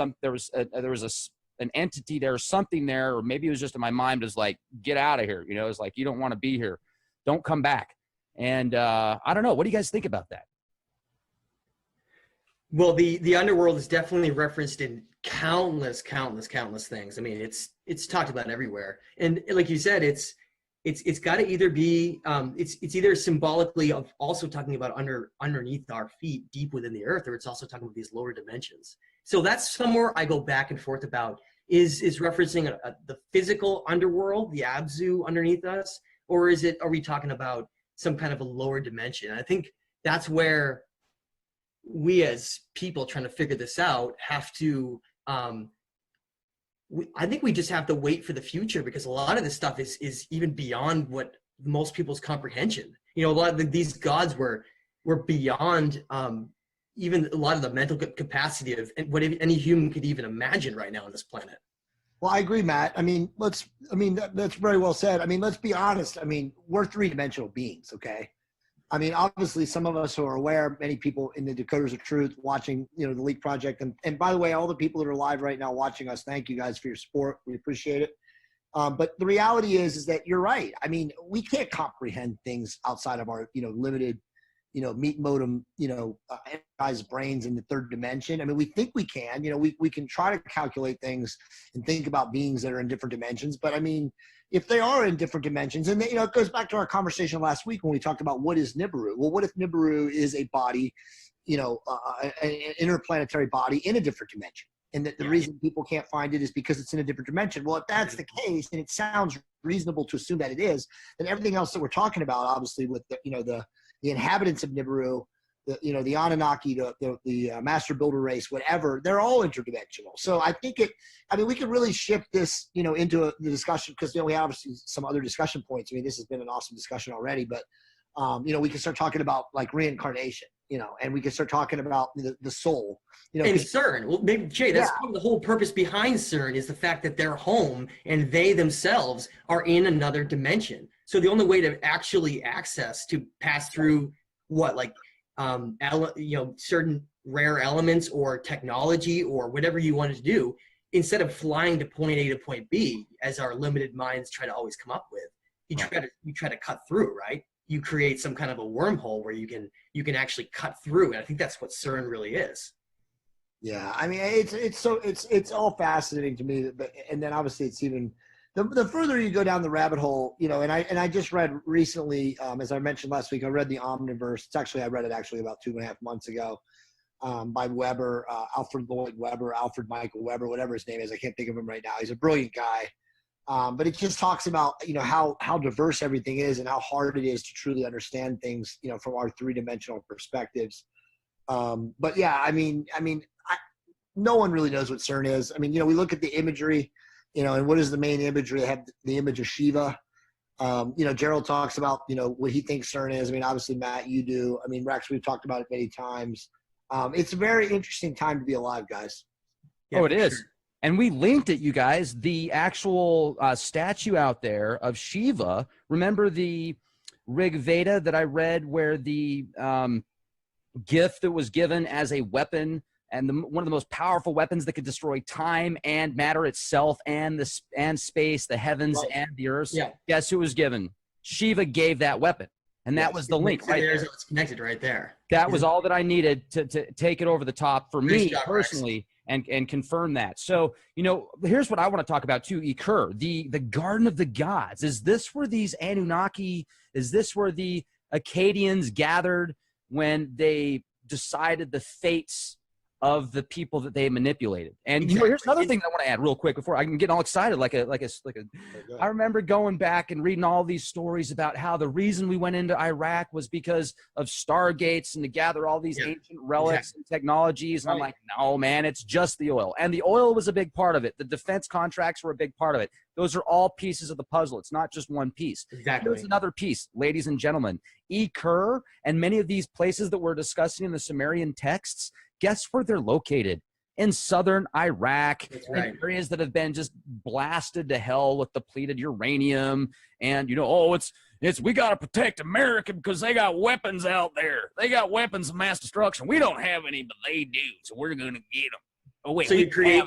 an entity there, or something there, or maybe it was just in my mind, was like, get out of here. It's like, you don't want to be here. Don't come back. And I don't know. What do you guys think about that? Well, the underworld is definitely referenced in countless things. I mean, it's talked about everywhere. And like you said, it's got to either be it's either symbolically of also talking about underneath our feet, deep within the earth, or it's also talking about these lower dimensions. So that's somewhere I go back and forth about, is referencing the physical underworld, the Abzu underneath us, or are we talking about some kind of a lower dimension? I think that's where we as people trying to figure this out have to I think we just have to wait for the future, because a lot of this stuff is even beyond what most people's comprehension. A lot of these gods were beyond even a lot of the mental capacity of what any human could even imagine right now on this planet. Well, I agree, Matt. I mean, that's very well said. I mean, let's be honest. I mean, we're three-dimensional beings, okay? I mean, obviously, some of us who are aware, many people in the Decoders of Truth watching, the Leak Project. And by the way, all the people that are live right now watching us, thank you guys for your support. We appreciate it. But the reality is that you're right. I mean, we can't comprehend things outside of our, limited, meat modem, guys' brains in the third dimension. I mean, we think we can, we can try to calculate things and think about beings that are in different dimensions. But I mean, if they are in different dimensions, and it goes back to our conversation last week when we talked about what is Nibiru. Well, what if Nibiru is a body, an interplanetary body in a different dimension, and that the reason people can't find it is because it's in a different dimension? Well, if that's the case, and it sounds reasonable to assume that it is, then everything else that we're talking about, obviously, with the inhabitants of Nibiru, the Anunnaki, the master builder race, whatever, they're all interdimensional. So I think we could really shift this, into the discussion, because, we have obviously some other discussion points. I mean, this has been an awesome discussion already, but, we can start talking about like reincarnation, and we can start talking about the soul, and CERN. Well, maybe Jay, that's part of the whole purpose behind CERN, is the fact that they're home and they themselves are in another dimension. So the only way to actually pass through certain rare elements or technology or whatever you wanted to do, instead of flying to point A to point B, as our limited minds try to always come up with, you try to cut through, right? You create some kind of a wormhole where you can actually cut through. And I think that's what CERN really is. Yeah, I mean, it's all fascinating to me, and then obviously it's even the further you go down the rabbit hole, and I just read recently, as I mentioned last week, I read the Omniverse. I read it about 2.5 months ago, by Weber, Alfred Lloyd Weber, Alfred Michael Weber, whatever his name is. I can't think of him right now. He's a brilliant guy. But it just talks about, how diverse everything is and how hard it is to truly understand things, from our three-dimensional perspectives. But yeah, I mean, no one really knows what CERN is. I mean, we look at the imagery, and what is the main imagery? They have the image of Shiva. Gerald talks about, what he thinks CERN is. I mean, obviously, Matt, you do. I mean, Rex, we've talked about it many times. It's a very interesting time to be alive, guys. Yeah, it is. Sure. And we linked it, you guys, the actual statue out there of Shiva. Remember the Rig Veda that I read, where the gift that was given as a weapon, and one of the most powerful weapons that could destroy time and matter itself, and space, the heavens, right, and the earth. Yeah. Guess who was given? Shiva gave that weapon. And that was the link right there. It's connected right there. That was all that I needed to take it over the top for me personally, and confirm that. So, here's what I want to talk about too, Ikur, the Garden of the Gods. Is this where these Anunnaki, is this where the Akkadians gathered when they decided the fates of the people that they manipulated? And here's another thing I want to add real quick before I can get all excited. I remember going back and reading all these stories about how the reason we went into Iraq was because of stargates and to gather all these ancient relics and technologies. And I'm like, no, man, it's just the oil. And the oil was a big part of it. The defense contracts were a big part of it. Those are all pieces of the puzzle. It's not just one piece. Exactly. Here's another piece, ladies and gentlemen. Ikur and many of these places that we're discussing in the Sumerian texts, guess where they're located? in southern Iraq, That's right. in areas that have been just blasted to hell with depleted uranium. And, you know, oh, it's we got to protect America because they got weapons out there. They got weapons of mass destruction. We don't have any, but they do, so we're going to get them. Oh, wait, So you create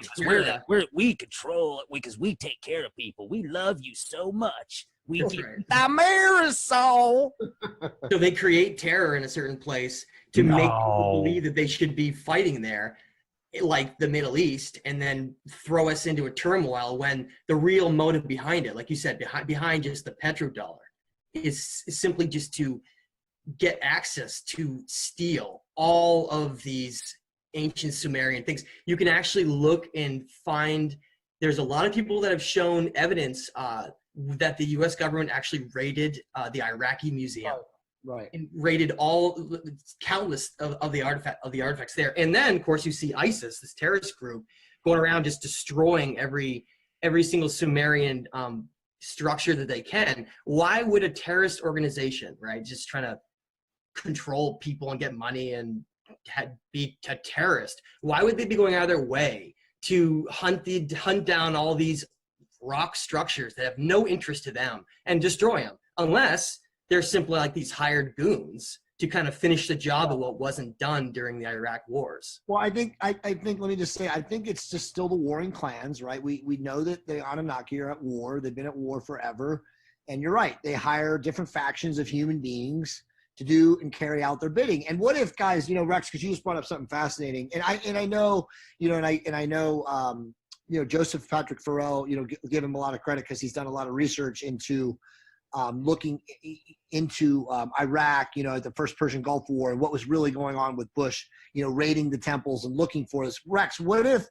we control it because we take care of people. We love you so much. We That's keep right. the Marisol. So they create terror in a certain place to make people believe that they should be fighting there, like the Middle East, and then throw us into a turmoil when the real motive behind it, like you said, behind just the petrodollar, is simply just to get access to steal all of these ancient Sumerian things. You can actually look and find, there's a lot of people that have shown evidence that the U.S. government actually raided the Iraqi museum. Right. And raided countless of the artifacts there. And then, of course, you see ISIS, this terrorist group, going around just destroying every single Sumerian structure that they can. Why would a terrorist organization, right, just trying to control people and get money and be a terrorist, why would they be going out of their way to hunt down all these rock structures that have no interest to them and destroy them, unless they're simply like these hired goons to kind of finish the job of what wasn't done during the Iraq wars? Well, I think, let me just say, I think it's just still the warring clans, right? We know that the Anunnaki are at war. They've been at war forever. And you're right. They hire different factions of human beings to do and carry out their bidding. And what if, guys, you know, Rex, because you just brought up something fascinating, and I know, you know, and I know, you know, Joseph Patrick Farrell, you know, give him a lot of credit because he's done a lot of research into looking into Iraq, you know, the first Persian Gulf War, and what was really going on with Bush, you know, raiding the temples and looking for this. Rex, what if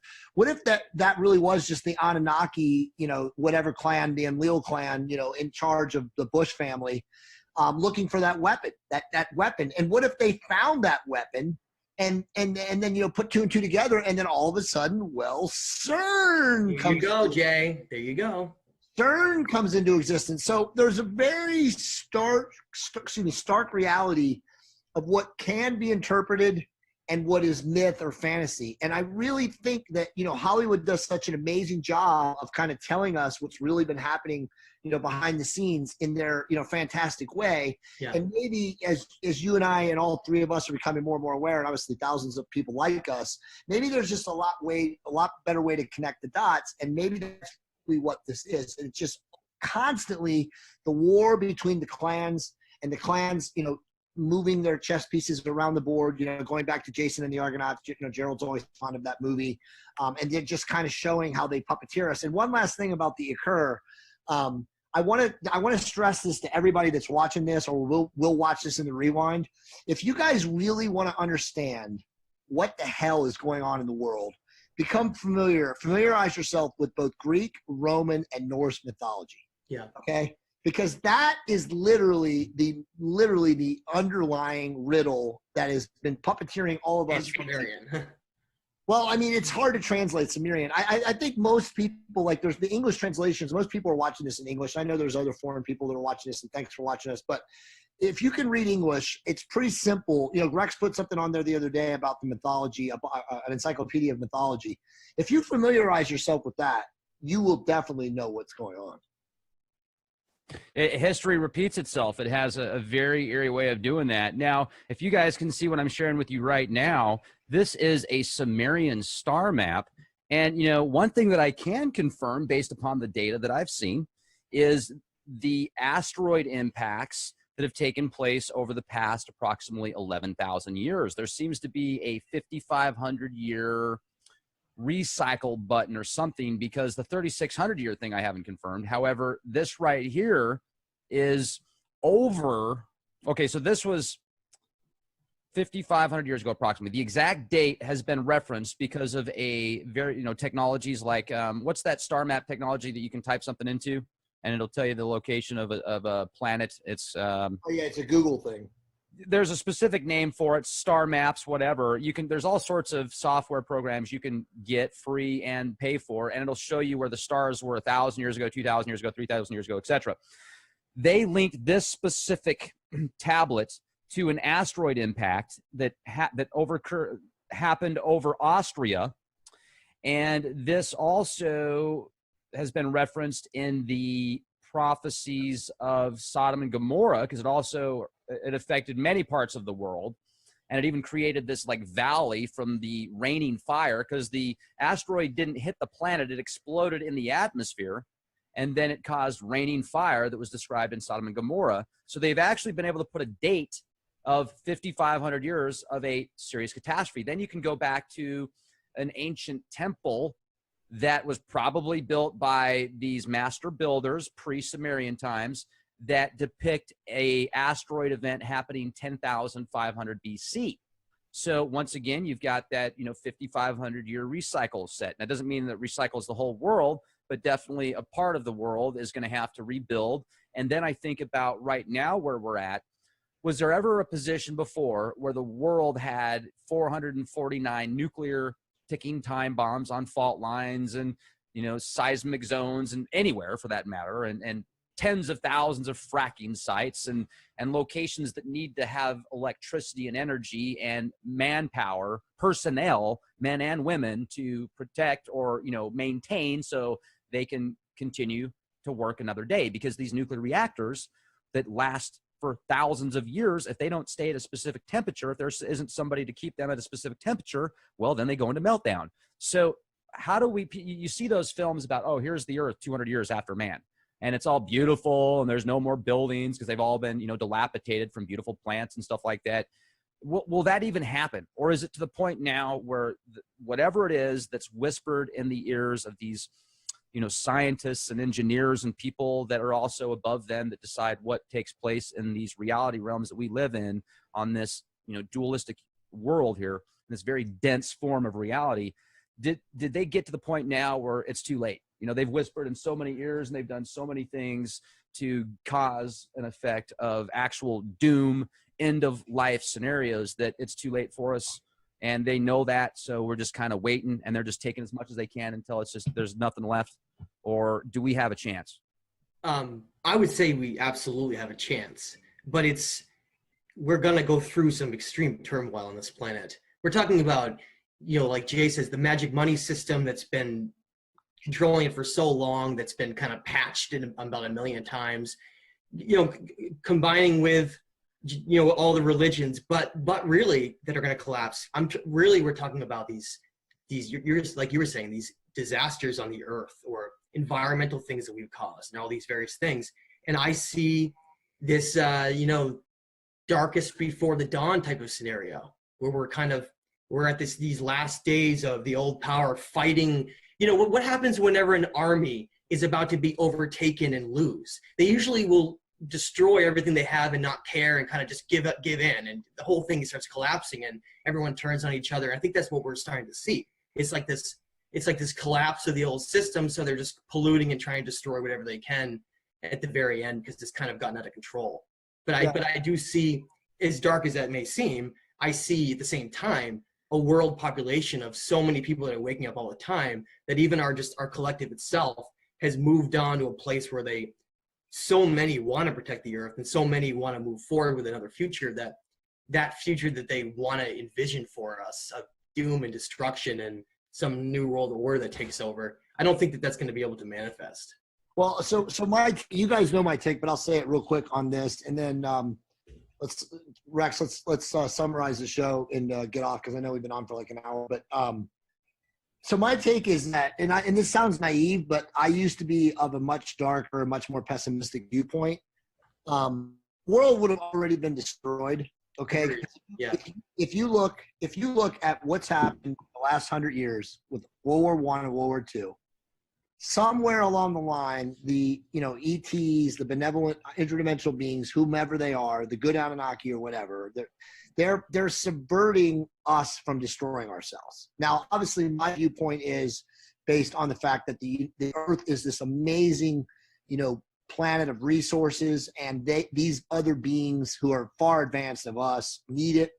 that really was just the Anunnaki, you know, whatever clan, the Enlil clan, you know, in charge of the Bush family, looking for that weapon, that weapon. And what if they found that weapon and then, you know, put two and two together, and then all of a sudden, well, CERN comes. There you go, Jay. There you go. CERN comes into existence. So there's a very stark reality of what can be interpreted and what is myth or fantasy. And I really think that, you know, Hollywood does such an amazing job of kind of telling us what's really been happening, you know, behind the scenes in their, you know, fantastic way. Yeah. And maybe as you and I and all three of us are becoming more and more aware, and obviously thousands of people like us, maybe there's just a lot better way to connect the dots. And maybe that's what this is. And it's just constantly the war between the clans, and the clans, you know, moving their chess pieces around the board, you know, going back to Jason and the Argonauts, you know, Gerald's always fond of that movie. And then just kind of showing how they puppeteer us. And one last thing about the Occur, I want to stress this to everybody that's watching this, or will watch this in the rewind. If you guys really want to understand what the hell is going on in the world, familiarize yourself with both Greek, Roman, and Norse mythology. Yeah. Okay. Because that is literally the underlying riddle that has been puppeteering all of us. Sumerian. Well, I mean, it's hard to translate Sumerian. I think most people, like, there's the English translations. Most people are watching this in English. I know there's other foreign people that are watching this, and thanks for watching us. But if you can read English, it's pretty simple. You know, Rex put something on there the other day about the mythology, an encyclopedia of mythology. If you familiarize yourself with that, you will definitely know what's going on. History repeats itself. It has a very eerie way of doing that. Now, if you guys can see what I'm sharing with you right now, this is a Sumerian star map. And, you know, one thing that I can confirm based upon the data that I've seen is the asteroid impacts that have taken place over the past approximately 11,000 years. There seems to be a 5,500 year recycle button or something, because the 3,600 year thing I haven't confirmed. However, this right here is over. Okay, so this was 5,500 years ago approximately. The exact date has been referenced because of a very, you know, technologies like what's that star map technology that you can type something into and it'll tell you the location of a planet. It's oh yeah, it's a Google thing. There's a specific name for it, star maps, whatever. You can, there's all sorts of software programs you can get free and pay for, and it'll show you where the stars were 1,000 years ago, 2,000 years ago, 3,000 years ago, etc. They linked this specific tablet to an asteroid impact that happened over Austria And this also has been referenced in the prophecies of Sodom and Gomorrah, because it affected many parts of the world. And it even created this like valley from the raining fire, because the asteroid didn't hit the planet. It exploded in the atmosphere, and then it caused raining fire that was described in Sodom and Gomorrah. So they've actually been able to put a date of 5,500 years of a serious catastrophe. Then you can go back to an ancient temple that was probably built by these master builders pre-Sumerian times that depict a asteroid event happening 10,500 BC. So once again, you've got that 5,500 year recycle set. That doesn't mean that recycles the whole world, but definitely a part of the world is going to have to rebuild. And then I think about right now where we're at. Was there ever a position before where the world had 449 nuclear ticking time bombs on fault lines and seismic zones and anywhere for that matter, and tens of thousands of fracking sites and locations that need to have electricity and energy and manpower, personnel, men and women, to protect or maintain so they can continue to work another day? Because these nuclear reactors that last for thousands of years, if they don't stay at a specific temperature, if there isn't somebody to keep them at a specific temperature, well, then they go into meltdown. So how do you see those films about, oh, here's the Earth 200 years after man, and it's all beautiful and there's no more buildings because they've all been, dilapidated from beautiful plants and stuff like that. Will that even happen? Or is it to the point now where whatever it is that's whispered in the ears of these scientists and engineers and people that are also above them that decide what takes place in these reality realms that we live in on this, dualistic world here, this very dense form of reality, did they get to the point now where it's too late? They've whispered in so many ears and they've done so many things to cause an effect of actual doom, end of life scenarios, that it's too late for us. And they know that, so we're just kind of waiting, and they're just taking as much as they can until it's just there's nothing left. Or do we have a chance? I would say we absolutely have a chance, but we're gonna go through some extreme turmoil on this planet. We're talking about, like Jay says, the magic money system that's been controlling it for so long, that's been kind of patched in about 1 million times. Combining with all the religions, but really that are going to collapse. We're talking about these you're like you were saying, these disasters on the earth or environmental things that we've caused and all these various things. And I see this darkest before the dawn type of scenario where we're at these last days of the old power fighting. What happens whenever an army is about to be overtaken and lose? They usually will destroy everything they have and not care and kind of just give in, and the whole thing starts collapsing and everyone turns on each other. I think that's what we're starting to see. It's like this collapse of the old system, so they're just polluting and trying to destroy whatever they can at the very end, because it's kind of gotten out of control. But I do see, as dark as that may seem, I see at the same time a world population of so many people that are waking up all the time, that even our collective itself has moved on to a place where so many want to protect the earth and so many want to move forward with another future, that future that they want to envision for us of doom and destruction and some new world order that takes over. I don't think that that's going to be able to manifest. Well, so Mike, you guys know my take, but I'll say it real quick on this, and then let's summarize the show and get off, because I know we've been on for like an hour. But so my take is that, and this sounds naive, but I used to be of a much darker, much more pessimistic viewpoint. World would have already been destroyed. Okay. Yeah. If you look at what's happened in the last 100 years with World War I and World War II, somewhere along the line, the ETs, the benevolent interdimensional beings, whomever they are, the good Anunnaki or whatever, they're subverting us from destroying ourselves. Now, obviously, my viewpoint is based on the fact that the Earth is this amazing, planet of resources, and these other beings who are far advanced of us need it,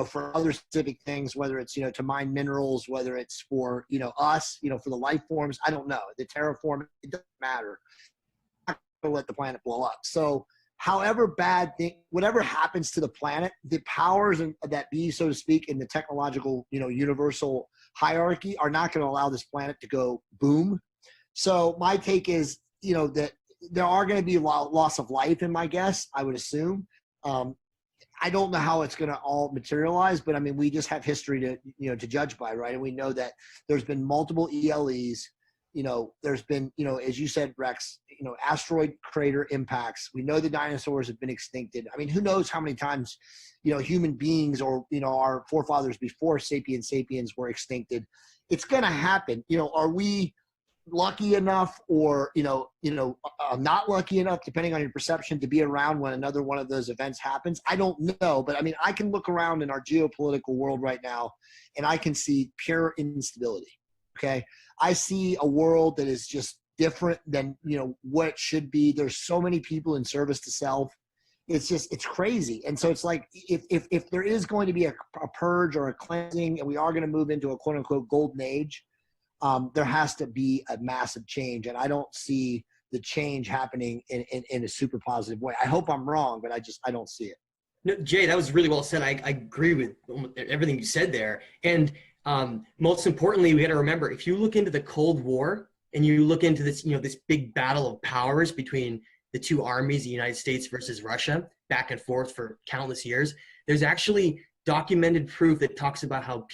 for other specific things, whether it's, to mine minerals, whether it's for, us, for the life forms. I don't know. The terraform, it doesn't matter. I'm not going to let the planet blow up. So however whatever happens to the planet, the powers that be, so to speak, in the technological, universal hierarchy are not going to allow this planet to go boom. So my take is, that there are going to be a loss of life in my guess, I would assume. I don't know how it's going to all materialize, but I mean, we just have history to judge by, right? And we know that there's been multiple ELEs. There's been, as you said, Rex, asteroid crater impacts. We know the dinosaurs have been extincted. I mean, who knows how many times, human beings or, our forefathers before sapiens were extincted. It's going to happen. Are we lucky enough or, not lucky enough, depending on your perception, to be around when another one of those events happens? I don't know. But I mean, I can look around in our geopolitical world right now and I can see pure instability. Okay. I see a world that is just different than, what it should be. There's so many people in service to self. It's crazy. And so it's like, if there is going to be a purge or a cleansing and we are going to move into a quote unquote golden age, there has to be a massive change. And I don't see the change happening in a super positive way. I hope I'm wrong, but I don't see it. No, Jay, that was really well said. I agree with everything you said there. And most importantly, we got to remember, if you look into the Cold War and you look into this, this big battle of powers between the two armies, the United States versus Russia, back and forth for countless years, there's actually documented proof that talks about how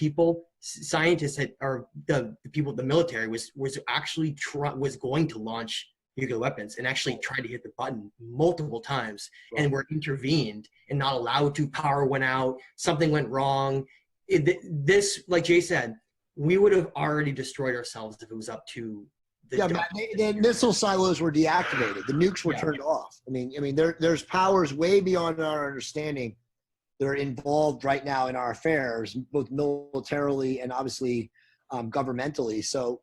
scientists or the people, the military was actually was going to launch nuclear weapons and actually tried to hit the button multiple times and were intervened and not allowed to. Power went out, something went wrong. This, like Jay said, we would have already destroyed ourselves if it was up to the missile silos were deactivated. The nukes were turned off. I mean, there's powers way beyond our understanding that are involved right now in our affairs, both militarily and obviously governmentally. So,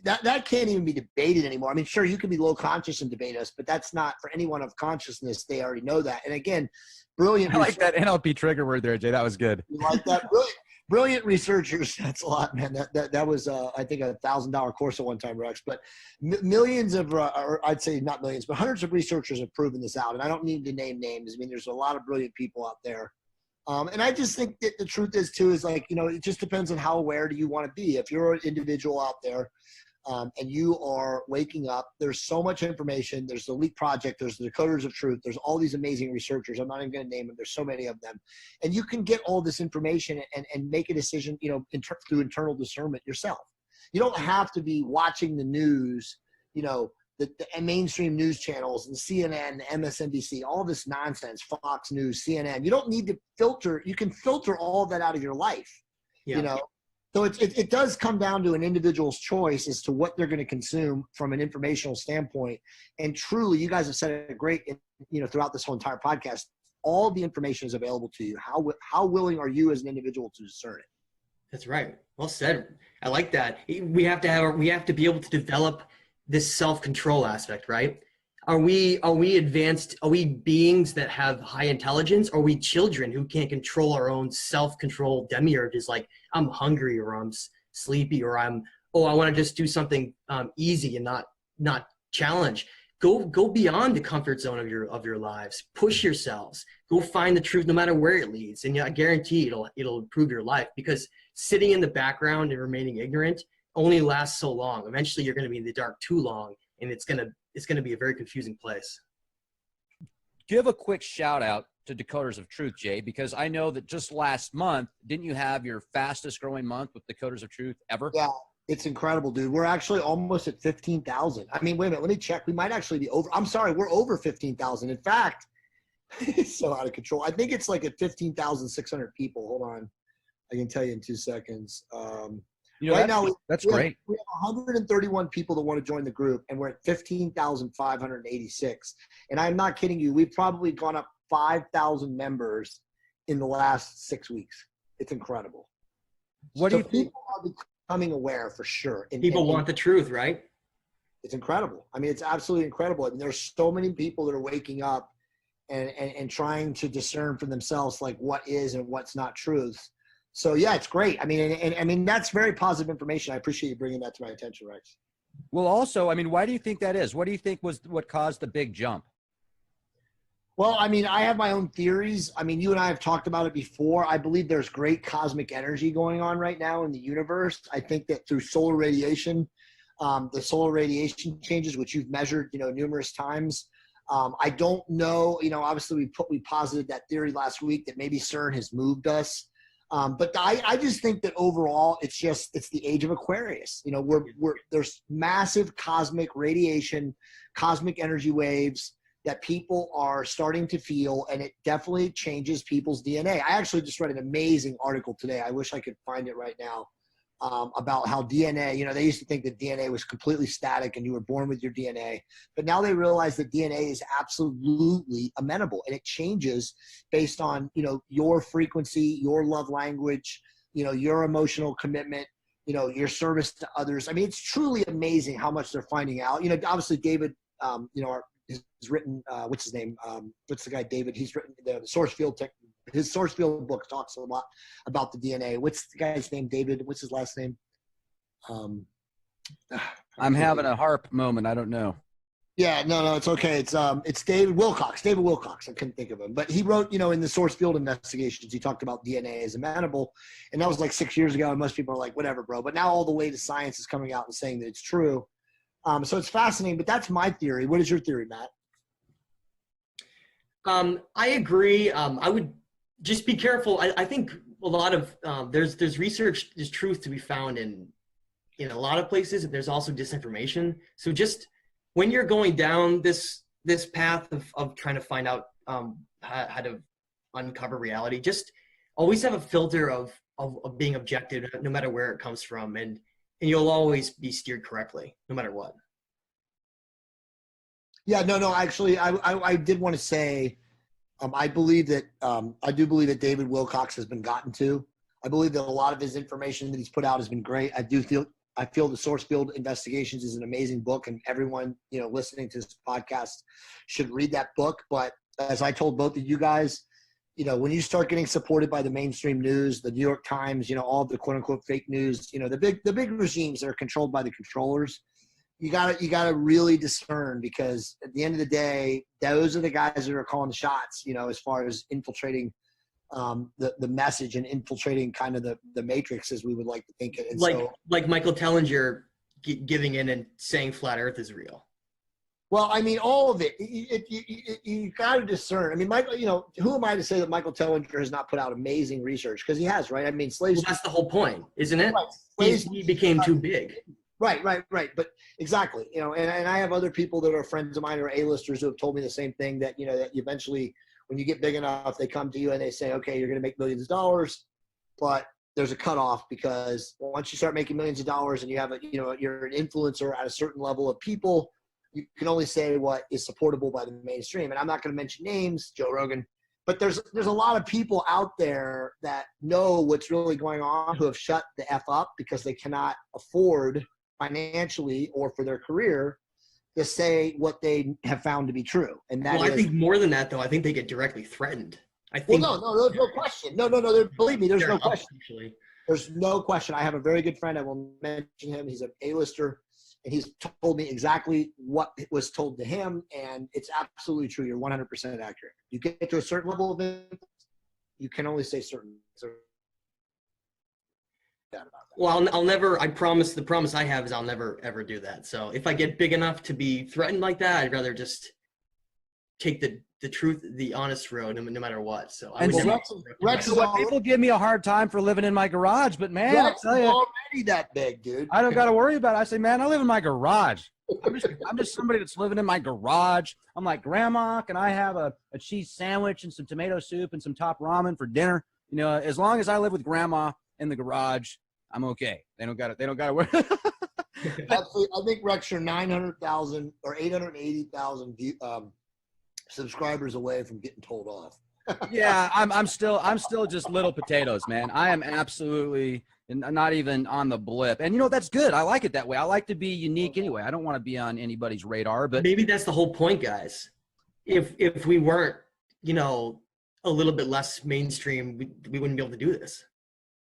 that can't even be debated anymore. I mean, sure, you can be low conscious and debate us, but that's not for anyone of consciousness. They already know that. And again, brilliant. I like that NLP trigger word there, Jay. That was good. You like that? Brilliant researchers. That's a lot, man. That was, I think, $1,000 course at one time, Rex. But millions of, or I'd say not millions, but hundreds of researchers have proven this out. And I don't need to name names. I mean, there's a lot of brilliant people out there. And I just think that the truth is, too, is like, it just depends on how aware do you want to be. If you're an individual out there, and you are waking up, there's so much information. There's the Leak Project. There's the Decoders of Truth. There's all these amazing researchers. I'm not even going to name them. There's so many of them. And you can get all this information and make a decision, through internal discernment yourself. You don't have to be watching the news, the mainstream news channels and CNN, MSNBC, all this nonsense, Fox News, CNN. You don't need to filter. You can filter all that out of your life, So it does come down to an individual's choice as to what they're going to consume from an informational standpoint. And truly, you guys have said it great, throughout this whole entire podcast. All the information is available to you. How willing are you as an individual to discern it? That's right. Well said. I like that. We have to be able to develop this self-control aspect, right? Are we advanced? Are we beings that have high intelligence? Or are we children who can't control our own self-control demiurges? Like, I'm hungry, or I'm sleepy, or I want to just do something easy and not challenge. Go beyond the comfort zone of your lives. Push yourselves. Go find the truth, no matter where it leads. And I guarantee it'll improve your life, because sitting in the background and remaining ignorant only lasts so long. Eventually, you're going to be in the dark too long, and it's going to be a very confusing place. Give a quick shout out to Decoders of Truth, Jay, because I know that just last month, didn't you have your fastest growing month with Decoders of Truth ever? Yeah, it's incredible, dude. We're actually almost at 15,000. I mean, wait a minute, let me check. We might actually be over. I'm sorry, we're over 15,000. In fact, it's so out of control. I think it's like at 15,600 people. Hold on. I can tell you in 2 seconds. Right now, that's great. We have 131 people that want to join the group, and we're at 15,586. And I'm not kidding you. We've probably gone up 5,000 members in the last 6 weeks. It's incredible. What do you think? People are becoming aware for sure. People want the truth, right? It's incredible. I mean, it's absolutely incredible. And there's so many people that are waking up and trying to discern for themselves, like, what is and what's not truth. So yeah, it's great. I mean, and I mean, that's very positive information. I appreciate you bringing that to my attention, Rex. Well, also, I mean, why do you think that is? What do you think was what caused the big jump? Well, I mean, I have my own theories. I mean, you and I have talked about it before. I believe there's great cosmic energy going on right now in the universe. I think that through solar radiation, the solar radiation changes, which you've measured, numerous times. I don't know, obviously we posited that theory last week that maybe CERN has moved us. But I just think that overall, it's the age of Aquarius. There's massive cosmic radiation, cosmic energy waves that people are starting to feel, and it definitely changes people's DNA. I actually just read an amazing article today. I wish I could find it right now, about how DNA, they used to think that DNA was completely static and you were born with your DNA, but now they realize that DNA is absolutely amenable, and it changes based on, your frequency, your love language, your emotional commitment, your service to others. I mean, it's truly amazing how much they're finding out. Obviously David, has written, what's his name? What's the guy, David? He's written the source field his source field book talks a lot about the DNA. What's the guy's name? David, what's his last name? I'm having a harp moment. I don't know. Yeah, no, it's okay. It's David Wilcox. David Wilcox. I couldn't think of him, but he wrote, in the source field investigations, he talked about DNA as amenable, and that was like 6 years ago. And most people are like, whatever, bro. But now all the way to science is coming out and saying that it's true. So it's fascinating. But that's my theory. What is your theory, Matt? I agree. I would just be careful. I think a lot of there's research, there's truth to be found in a lot of places, and there's also disinformation. So just when you're going down this path of trying to find out how to uncover reality, just always have a filter of being objective, no matter where it comes from, and you'll always be steered correctly, no matter what. Yeah, no, actually, I did want to say, I do believe that David Wilcox has been gotten to. I believe that a lot of his information that he's put out has been great. I feel the Source Field Investigations is an amazing book, and everyone, listening to this podcast should read that book. But as I told both of you guys, when you start getting supported by the mainstream news, the New York Times, all of the quote unquote fake news, the big regimes that are controlled by the controllers, you gotta really discern, because at the end of the day, those are the guys that are calling the shots, as far as infiltrating the message and infiltrating kind of the matrix, as we would like to think it. And like Michael Tellinger giving in and saying flat Earth is real. Well, I mean, all of it. You got to discern. I mean, Michael, who am I to say that Michael Tellinger has not put out amazing research? Because he has, right? I mean, slaves. Well, that's the whole point, isn't it? Right. He became too big. Right. But exactly, and I have other people that are friends of mine who are A-listers who have told me the same thing, that, that you eventually, when you get big enough, they come to you and they say, okay, you're going to make millions of dollars, but there's a cutoff, because once you start making millions of dollars and you have you're an influencer at a certain level of people, you can only say what is supportable by the mainstream. And I'm not going to mention names, Joe Rogan, but there's a lot of people out there that know what's really going on, who have shut the F up because they cannot afford financially or for their career to say what they have found to be true. And that I think more than that, though, I think they get directly threatened. I think. Well, no, there's no question. No, believe me, there's no question. Actually. There's no question. I have a very good friend. I will mention him. He's an A-lister, and he's told me exactly what was told to him, and it's absolutely true. You're 100% accurate. You get to a certain level of influence, you can only say certain. Well, I'll never, I promise, the promise I have is I'll never, ever do that. So if I get big enough to be threatened like that, I'd rather just take the truth, the honest road, no matter what. So I would Rex people give me a hard time for living in my garage, but man, Rex I'll tell you, already that big, dude. I don't got to worry about it. I say, man, I live in my garage. I'm just somebody that's living in my garage. I'm like, Grandma, can I have a cheese sandwich and some tomato soup and some top ramen for dinner? As long as I live with Grandma in the garage, I'm okay. They don't got to worry. Absolutely. I think Rex, you're 900,000 or 880,000 subscribers away from getting told off. Yeah, I'm still just little potatoes, man. I am absolutely not even on the blip. And that's good. I like it that way. I like to be unique anyway. I don't want to be on anybody's radar, but maybe that's the whole point, guys. If we weren't, a little bit less mainstream, we wouldn't be able to do this.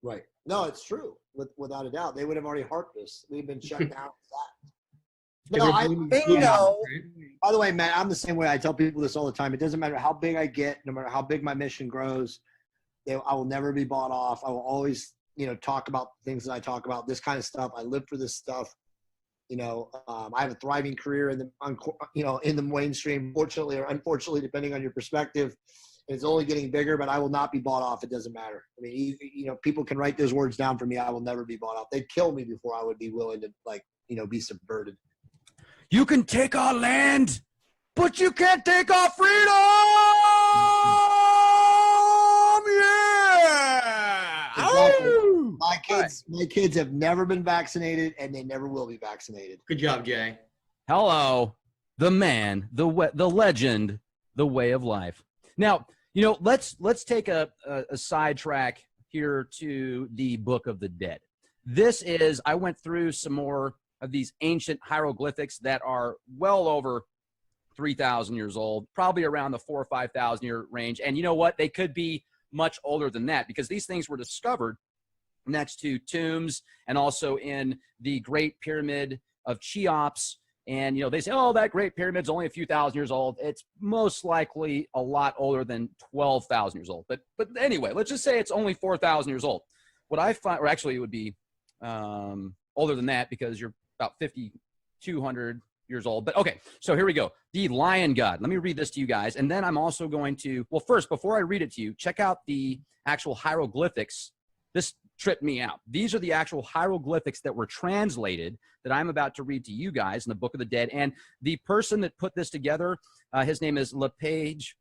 Right. No, it's true. Without a doubt, they would have already harped us. We've been shut down. No, I Yeah. bingo. By the way, Matt, I'm the same way. I tell people this all the time. It doesn't matter how big I get, no matter how big my mission grows. I will never be bought off. I will always, talk about things that I talk about, this kind of stuff. I live for this stuff. I have a thriving career in the mainstream, fortunately or unfortunately, depending on your perspective. It's only getting bigger, but I will not be bought off. It doesn't matter. I mean, people can write those words down for me. I will never be bought off. They'd kill me before I would be willing to, be subverted. You can take our land, but you can't take our freedom. Yeah. Exactly. Oh! My kids have never been vaccinated, and they never will be vaccinated. Good job, Jay. Hello, the man, the legend, the way of life. Now, let's take a sidetrack here to the Book of the Dead. I went through some more of these ancient hieroglyphics that are well over 3,000 years old, probably around the 4,000 or 5,000 year range. And you know what? They could be much older than that because these things were discovered next to tombs and also in the Great Pyramid of Cheops. And, they say, oh, that Great Pyramid's only a few thousand years old. It's most likely a lot older than 12,000 years old. But anyway, let's just say it's only 4,000 years old. What I find, or actually it would be older than that because you're about 5,200 years old. But okay, so here we go. The lion god. Let me read this to you guys. And then I'm also going to, well, first, before I read it to you, check out the actual hieroglyphics. This tripped me out. These are the actual hieroglyphics that were translated that I'm about to read to you guys in the Book of the Dead. And the person that put this together, his name is LePage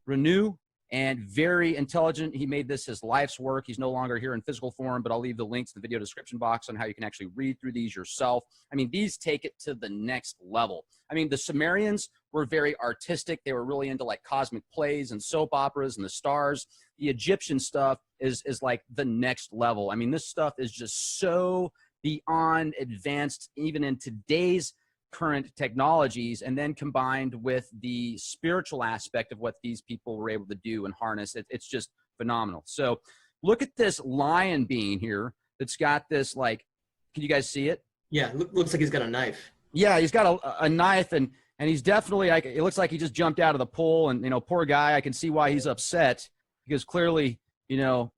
Renew, and very intelligent. He made this his life's work. He's no longer here in physical form, but I'll leave the links in the video description box on how you can actually read through these yourself. I mean, these take it to the next level. I mean, the Sumerians were very artistic. They were really into like cosmic plays and soap operas and the stars. The Egyptian stuff is like the next level. I mean, this stuff is just so beyond advanced, even in today's current technologies, and then combined with the spiritual aspect of what these people were able to do and harness. It's just phenomenal. So look at this lion being here that's got this, like, can you guys see it? Yeah, looks like he's got a knife. Yeah, he's got a knife, and he's definitely, like, it looks like he just jumped out of the pool, and, poor guy, I can see why he's upset, because clearly,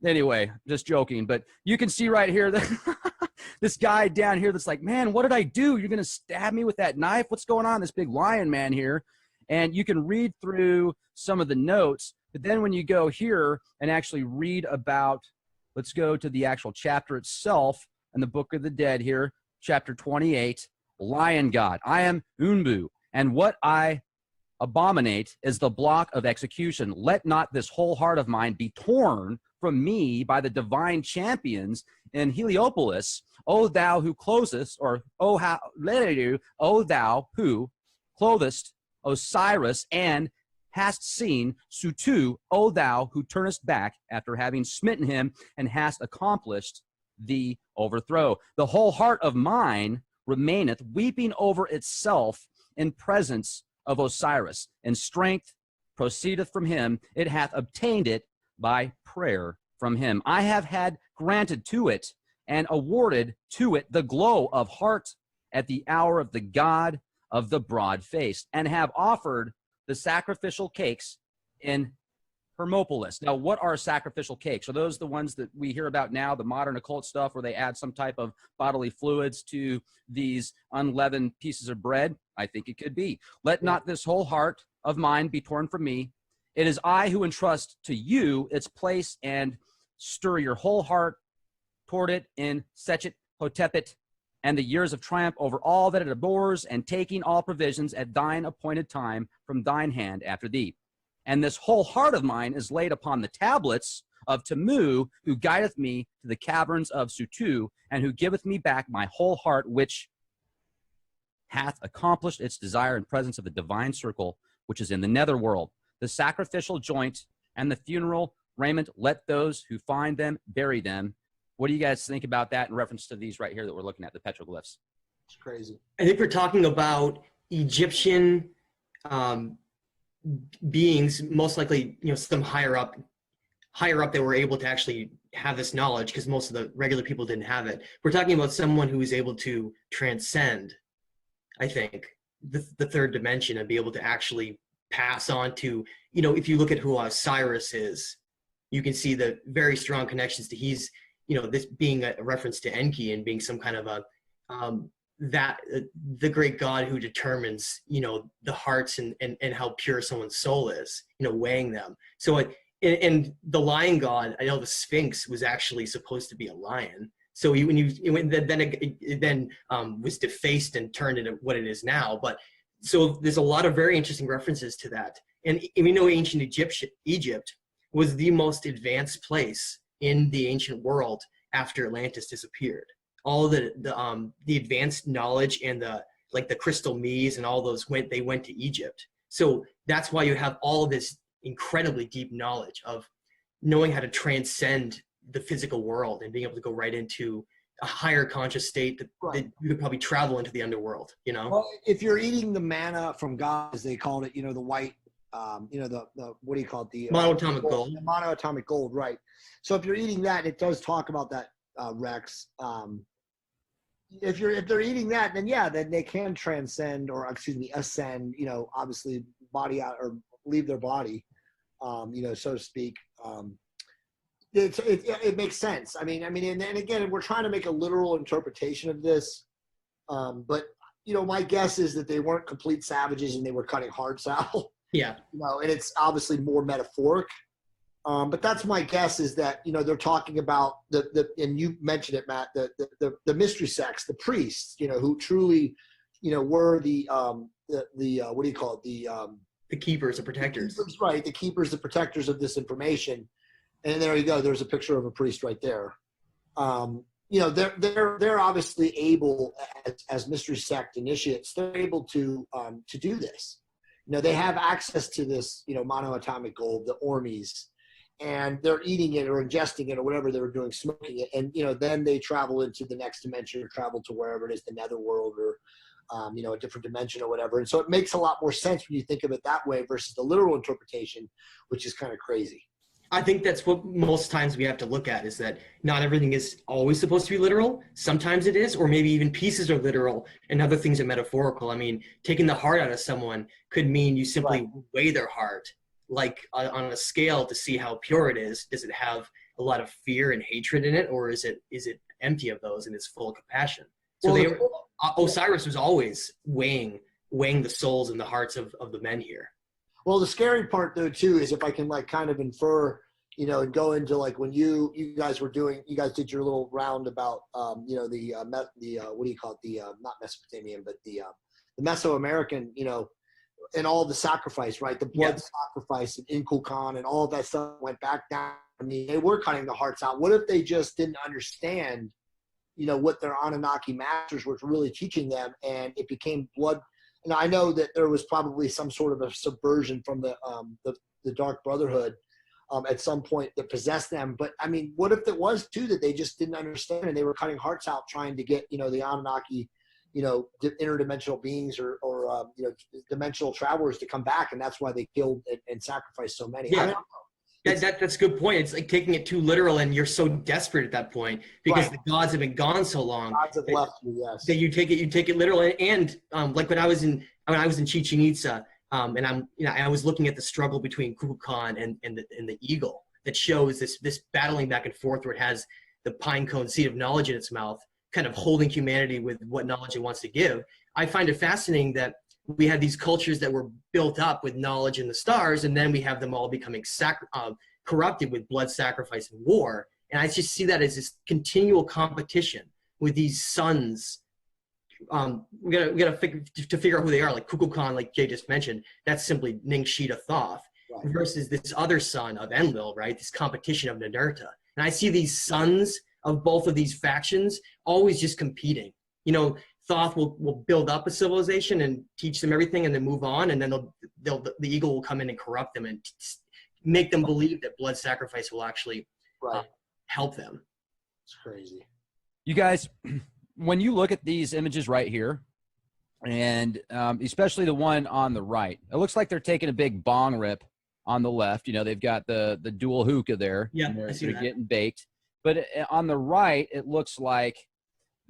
anyway, just joking, but you can see right here that this guy down here that's like, man, what did I do? You're going to stab me with that knife? What's going on? This big lion man here. And you can read through some of the notes, but then when you go here and actually read about, let's go to the actual chapter itself in the Book of the Dead here, chapter 28, Lion God. I am Unbu, and what I abominate is the block of execution. Let not this whole heart of mine be torn from me by the divine champions in Heliopolis, O thou who closest, or O thou who clothest Osiris and hast seen Sutu, O thou who turnest back after having smitten him and hast accomplished the overthrow. The whole heart of mine remaineth weeping over itself in presence of Osiris, and strength proceedeth from him. It hath obtained it by prayer from him. I have had granted to it and awarded to it the glow of heart at the hour of the God of the broad face, and have offered the sacrificial cakes in Hermopolis. Now, what are sacrificial cakes? Are those the ones that we hear about now, the modern occult stuff where they add some type of bodily fluids to these unleavened pieces of bread? I think it could be. Let not this whole heart of mine be torn from me. It is I who entrust to you its place, and stir your whole heart toward it in Sechet Hotepet, and the years of triumph over all that it abhors, and taking all provisions at thine appointed time from thine hand after thee. And this whole heart of mine is laid upon the tablets of Tamu, who guideth me to the caverns of Sutu, and who giveth me back my whole heart, which hath accomplished its desire in presence of the divine circle, which is in the netherworld. The sacrificial joint and the funeral raiment, let those who find them bury them. What do you guys think about that in reference to these right here that we're looking at, the petroglyphs? It's crazy. I think we're talking about Egyptian beings, most likely, some higher up they were able to actually have this knowledge, because most of the regular people didn't have it. We're talking about someone who is able to transcend. I think, the third dimension and be able to actually pass on to, you know, if you look at who Osiris is, you can see the very strong connections to he's, you know, this being a reference to Enki and being some kind of a, the great God who determines, you know, the hearts and how pure someone's soul is, you know, weighing them. So and the lion god, I know the Sphinx was actually supposed to be a lion. So it then was defaced and turned into what it is now. But so there's a lot of very interesting references to that. And we know ancient Egypt was the most advanced place in the ancient world after Atlantis disappeared. All the advanced knowledge and the crystal maze and all those went to Egypt. So that's why you have all this incredibly deep knowledge of knowing how to transcend the physical world and being able to go right into a higher conscious state that you could probably travel into the underworld, you know? Well, if you're eating the manna from God, as they called it, you know, the white, you know, the what do you call it? The monoatomic gold. The monoatomic gold, right. So if you're eating that, it does talk about that, Rex. If they're eating that, then yeah, then they can transcend, or excuse me, ascend, you know, obviously body out or leave their body, you know, so to speak. It makes sense. I mean, and again, we're trying to make a literal interpretation of this, but you know, my guess is that they weren't complete savages and they were cutting hearts out. Yeah. You know, and it's obviously more metaphoric. But that's my guess, is that, you know, they're talking about and you mentioned it, Matt, the mystery sects, the priests, you know, who truly, you know, were the what do you call it? The keepers, the protectors. Right. The keepers, the protectors of this information. And there you go. There's a picture of a priest right there. You know, they're obviously able, as mystery sect initiates, they're able to do this. You know, they have access to this, you know, monoatomic gold, the Ormes, and they're eating it or ingesting it or whatever they were doing, smoking it. And, you know, then they travel into the next dimension or travel to wherever it is, the netherworld or, you know, a different dimension or whatever. And so it makes a lot more sense when you think of it that way versus the literal interpretation, which is kind of crazy. I think that's what most times we have to look at, is that not everything is always supposed to be literal. Sometimes it is, or maybe even pieces are literal and other things are metaphorical. I mean, taking the heart out of someone could mean you simply weigh their heart, like on a scale, to see how pure it is. Does it have a lot of fear and hatred in it, or is it empty of those and it's full of compassion? So Osiris was always weighing the souls and the hearts of the men here. Well, the scary part, though, too, is if I can, like, kind of infer, you know, and go into, like, when you guys did your little round about, you know, the what do you call it? Not Mesopotamian, but the Mesoamerican, you know, and all the sacrifice, right? The blood sacrifice and Inkulkan and all of that stuff went back down. I mean, they were cutting the hearts out. What if they just didn't understand, you know, what their Anunnaki masters were really teaching them, and it became blood? And I know that there was probably some sort of a subversion from the Dark Brotherhood at some point that possessed them. But I mean, what if it was too that they just didn't understand and they were cutting hearts out trying to get, you know, the Anunnaki, you know, interdimensional beings or you know, dimensional travelers to come back, and that's why they killed and sacrificed so many. Yeah. That's a good point. It's like taking it too literal, and you're so desperate at that point because the gods have been gone so long. Gods have left you, yes. That you take it literal. And like when I was in Chichen Itza, and I was looking at the struggle between Kukulkan and the eagle that shows this battling back and forth, where it has the pine cone seed of knowledge in its mouth, kind of holding humanity with what knowledge it wants to give. I find it fascinating that we had these cultures that were built up with knowledge in the stars, and then we have them all becoming corrupted with blood sacrifice and war. And I just see that as this continual competition with these sons. We gotta figure out who they are. Like Kukulkan, like Jay just mentioned, that's simply Ningshita Thoth, versus this other son of Enlil, right? This competition of Ninurta. And I see these sons of both of these factions always just competing. You know, Thoth will build up a civilization and teach them everything and then move on, and then the eagle will come in and corrupt them and make them believe that blood sacrifice will actually help them. It's crazy. You guys, when you look at these images right here, and especially the one on the right, it looks like they're taking a big bong rip on the left. You know, they've got the dual hookah there. Yeah, and I see they're that. getting baked. But on the right, it looks like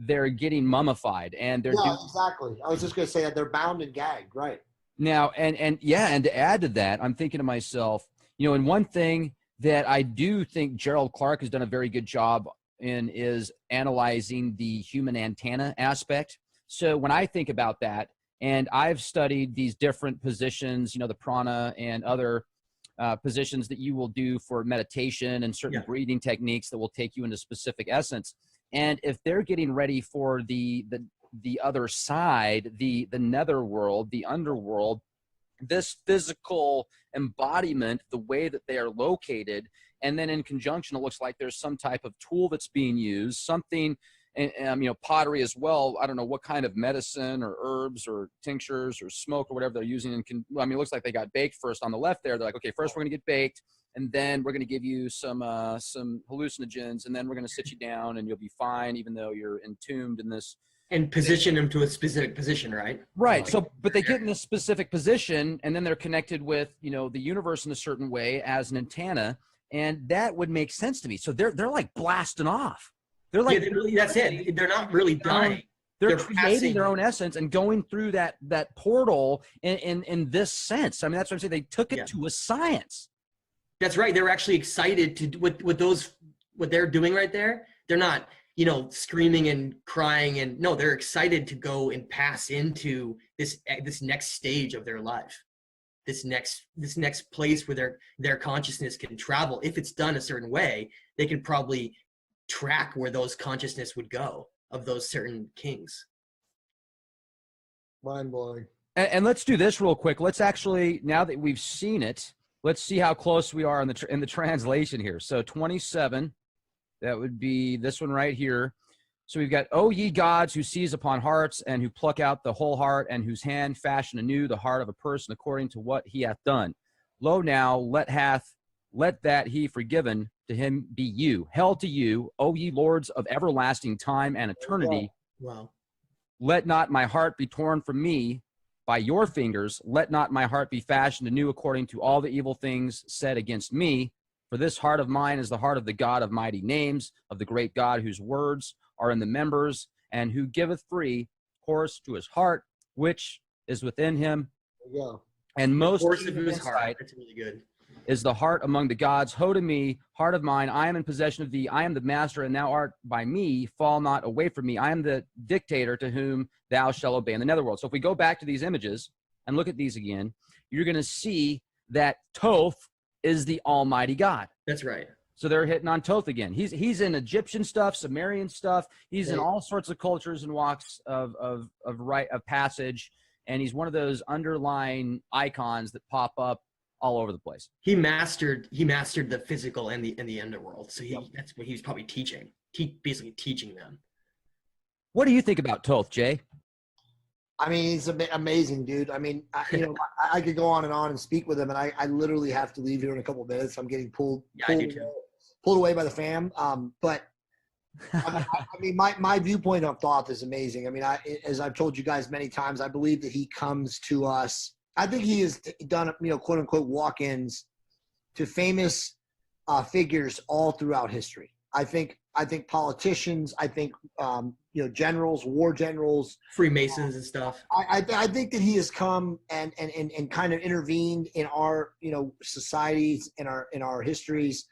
they're getting mummified, and they're exactly. I was just going to say that they're bound and gagged, right? Now, and to add to that, I'm thinking to myself, and one thing that I do think Gerald Clark has done a very good job in is analyzing the human antenna aspect. So when I think about that, and I've studied these different positions, the prana and other positions that you will do for meditation and certain breathing techniques that will take you into specific essence. And if they're getting ready for the other side, the netherworld, the underworld, this physical embodiment, the way that they are located, and then in conjunction, it looks like there's some type of tool that's being used, something, and pottery as well. I don't know what kind of medicine or herbs or tinctures or smoke or whatever they're using. It looks like they got baked first on the left there. They're like, okay, first we're going to get baked, and then we're going to give you some hallucinogens, and then we're going to sit you down, and you'll be fine, even though you're entombed in this. And position them to a specific position, right? Right. So, but they get in this specific position, and then they're connected with, the universe in a certain way as an antenna, and that would make sense to me. So they're like blasting off. They're like, that's it. They're not really dying. They're creating their own essence and going through that portal in this sense. I mean, that's what I'm saying. They took it to a science. That's right. They were actually excited to with what they're doing right there. They're not, screaming and crying, and no, they're excited to go and pass into this next stage of their life, this next place where their consciousness can travel. If it's done a certain way, they can probably track where those consciousness would go of those certain kings. Mind blowing. And let's do this real quick. Let's actually, now that we've seen it, let's see how close we are in the translation here. So 27. That would be this one right here. So we've got, O ye gods who seize upon hearts and who pluck out the whole heart and whose hand fashion anew the heart of a person according to what he hath done. Lo now, let that he forgiven to him be you. Hell to you, O ye lords of everlasting time and eternity. Wow. Let not my heart be torn from me by your fingers. Let not my heart be fashioned anew according to all the evil things said against me. For this heart of mine is the heart of the God of mighty names, of the great God whose words are in the members, and who giveth free course to his heart, which is within him. Yeah. And most of his heart. That's really good. Is the heart among the gods. Ho to me, heart of mine, I am in possession of thee. I am the master, and thou art by me. Fall not away from me. I am the dictator to whom thou shalt obey in the netherworld. So if we go back to these images and look at these again, you're going to see that Thoth is the Almighty God. That's right. So they're hitting on Thoth again. He's in Egyptian stuff, Sumerian stuff. He's in all sorts of cultures and walks of passage, and he's one of those underlying icons that pop up all over the place. He mastered the physical and the underworld. So that's what he was probably teaching. Basically teaching them. What do you think about Thoth, Jay? I mean, he's amazing, dude. I mean, I could go on and speak with him, and I literally have to leave here in a couple of minutes. I'm getting pulled away by the fam. But I mean, my viewpoint of Thoth is amazing. I mean, as I've told you guys many times, I believe that he comes to us. I think he has done, quote unquote, walk-ins to famous figures all throughout history. I think politicians, I think, generals, war generals, Freemasons and stuff. I think that he has come and kind of intervened in our, societies, in our histories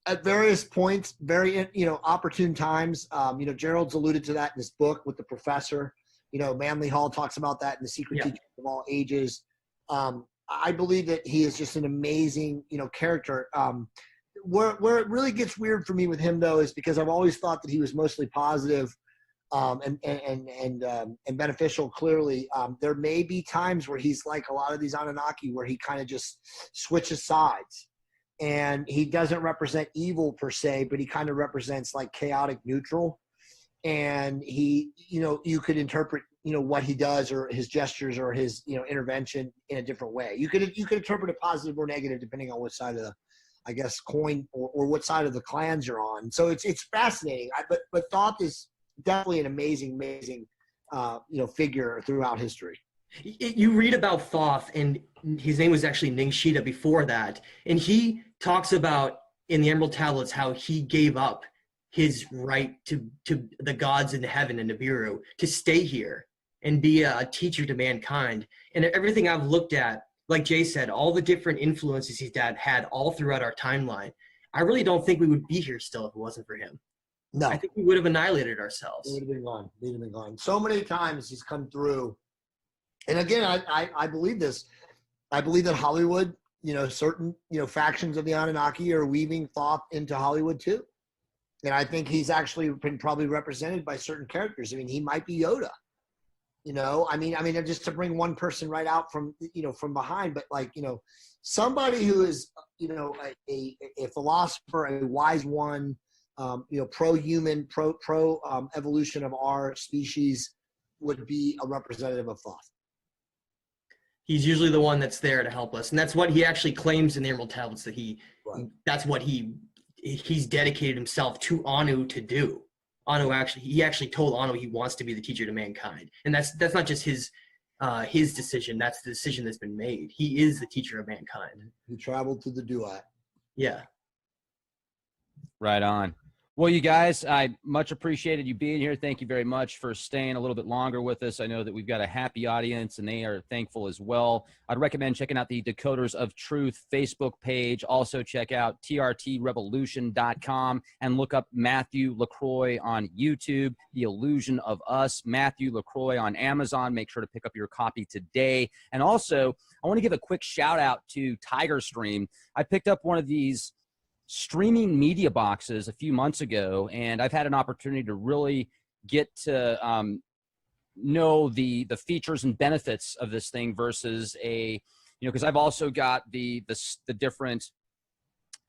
at various points, very, opportune times. Gerald's alluded to that in his book with the professor. Manly Hall talks about that in The Secret Teachings of All Ages. I believe that he is just an amazing, character. Where it really gets weird for me with him, though, is because I've always thought that he was mostly positive and beneficial. Clearly, there may be times where he's like a lot of these Anunnaki, where he kind of just switches sides, and he doesn't represent evil per se, but he kind of represents like chaotic neutral. And he, you could interpret, what he does or his gestures or his, intervention in a different way. You could interpret it positive or negative depending on what side of the, I guess, coin or what side of the clans you're on. So it's fascinating. But Thoth is definitely an amazing, figure throughout history. You read about Thoth, and his name was actually Ningshita before that. And he talks about in the Emerald Tablets how he gave up his right to the gods in heaven and Nibiru to stay here and be a teacher to mankind. And everything I've looked at, like Jay said, all the different influences his dad had all throughout our timeline, I really don't think we would be here still if it wasn't for him. No. I think we would have annihilated ourselves. They would have been gone. They would have been gone. So many times he's come through. And again, I believe this. I believe that Hollywood, certain, factions of the Anunnaki are weaving thought into Hollywood too. And I think he's actually been probably represented by certain characters. I mean, he might be Yoda. I mean, just to bring one person right out from, from behind, but like, somebody who is, a philosopher, a wise one, pro-human, pro evolution of our species would be a representative of Thoth. He's usually the one that's there to help us. And that's what he actually claims in the Emerald Tablets, that that's what he's dedicated himself to Anu to do. He actually told Anu he wants to be the teacher to mankind. And that's not just his decision. That's the decision that's been made. He is the teacher of mankind. He traveled to the Duat. Yeah. Right on. Well, you guys, I much appreciated you being here. Thank you very much for staying a little bit longer with us. I know that we've got a happy audience, and they are thankful as well. I'd recommend checking out the Decoders of Truth Facebook page. Also, check out trtrevolution.com and look up Matthew LaCroix on YouTube, The Illusion of Us, Matthew LaCroix on Amazon. Make sure to pick up your copy today. And also, I want to give a quick shout out to TigerStream. I picked up one of these streaming media boxes a few months ago, and I've had an opportunity to really get to know the features and benefits of this thing versus because I've also got the different,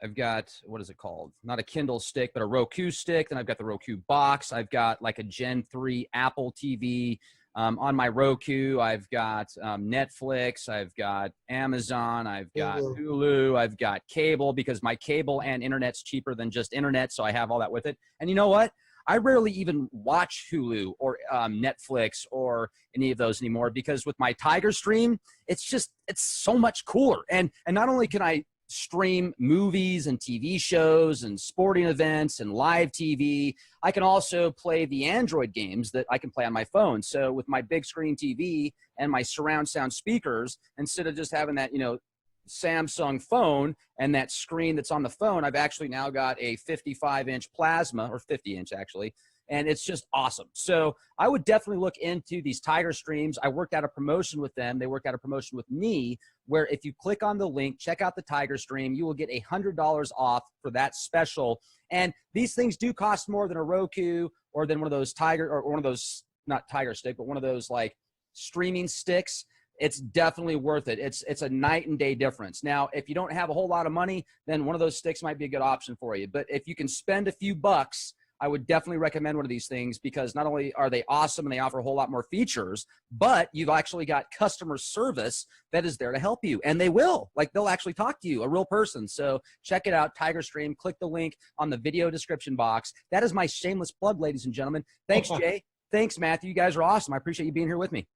I've got, what is it called? Not a Kindle stick, but a Roku stick. Then I've got the Roku box. I've got like a Gen 3 Apple TV. On my Roku, I've got Netflix, I've got Amazon, I've got Hulu, I've got cable, because my cable and internet's cheaper than just internet, so I have all that with it. And you know what? I rarely even watch Hulu or Netflix or any of those anymore, because with my TigerStream, it's so much cooler. And not only can I stream movies and TV shows and sporting events and live TV, I can also play the Android games that I can play on my phone. So with my big screen TV and my surround sound speakers, instead of just having that, Samsung phone and that screen that's on the phone, I've actually now got a 55-inch plasma, or 50-inch actually, and it's just awesome. So I would definitely look into these TigerStreams. I worked out a promotion with them. They worked out a promotion with me, where if you click on the link, check out the TigerStream, you will get $100 off for that special. And these things do cost more than a Roku or than one of those not Tiger Stick, but one of those like streaming sticks. It's definitely worth it. It's a night and day difference. Now, if you don't have a whole lot of money, then one of those sticks might be a good option for you. But if you can spend a few bucks, I would definitely recommend one of these things, because not only are they awesome and they offer a whole lot more features, but you've actually got customer service that is there to help you. And they will. Like, they'll actually talk to you, a real person. So check it out, TigerStream. Click the link on the video description box. That is my shameless plug, ladies and gentlemen. Thanks, Jay. Thanks, Matthew. You guys are awesome. I appreciate you being here with me.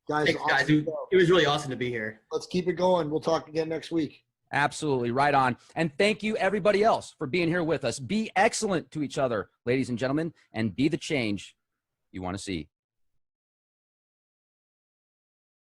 Thanks, guys. It was really awesome to be here. Let's keep it going. We'll talk again next week. Absolutely. Right on. And thank you, everybody else, for being here with us. Be excellent to each other, ladies and gentlemen, and be the change you want to see.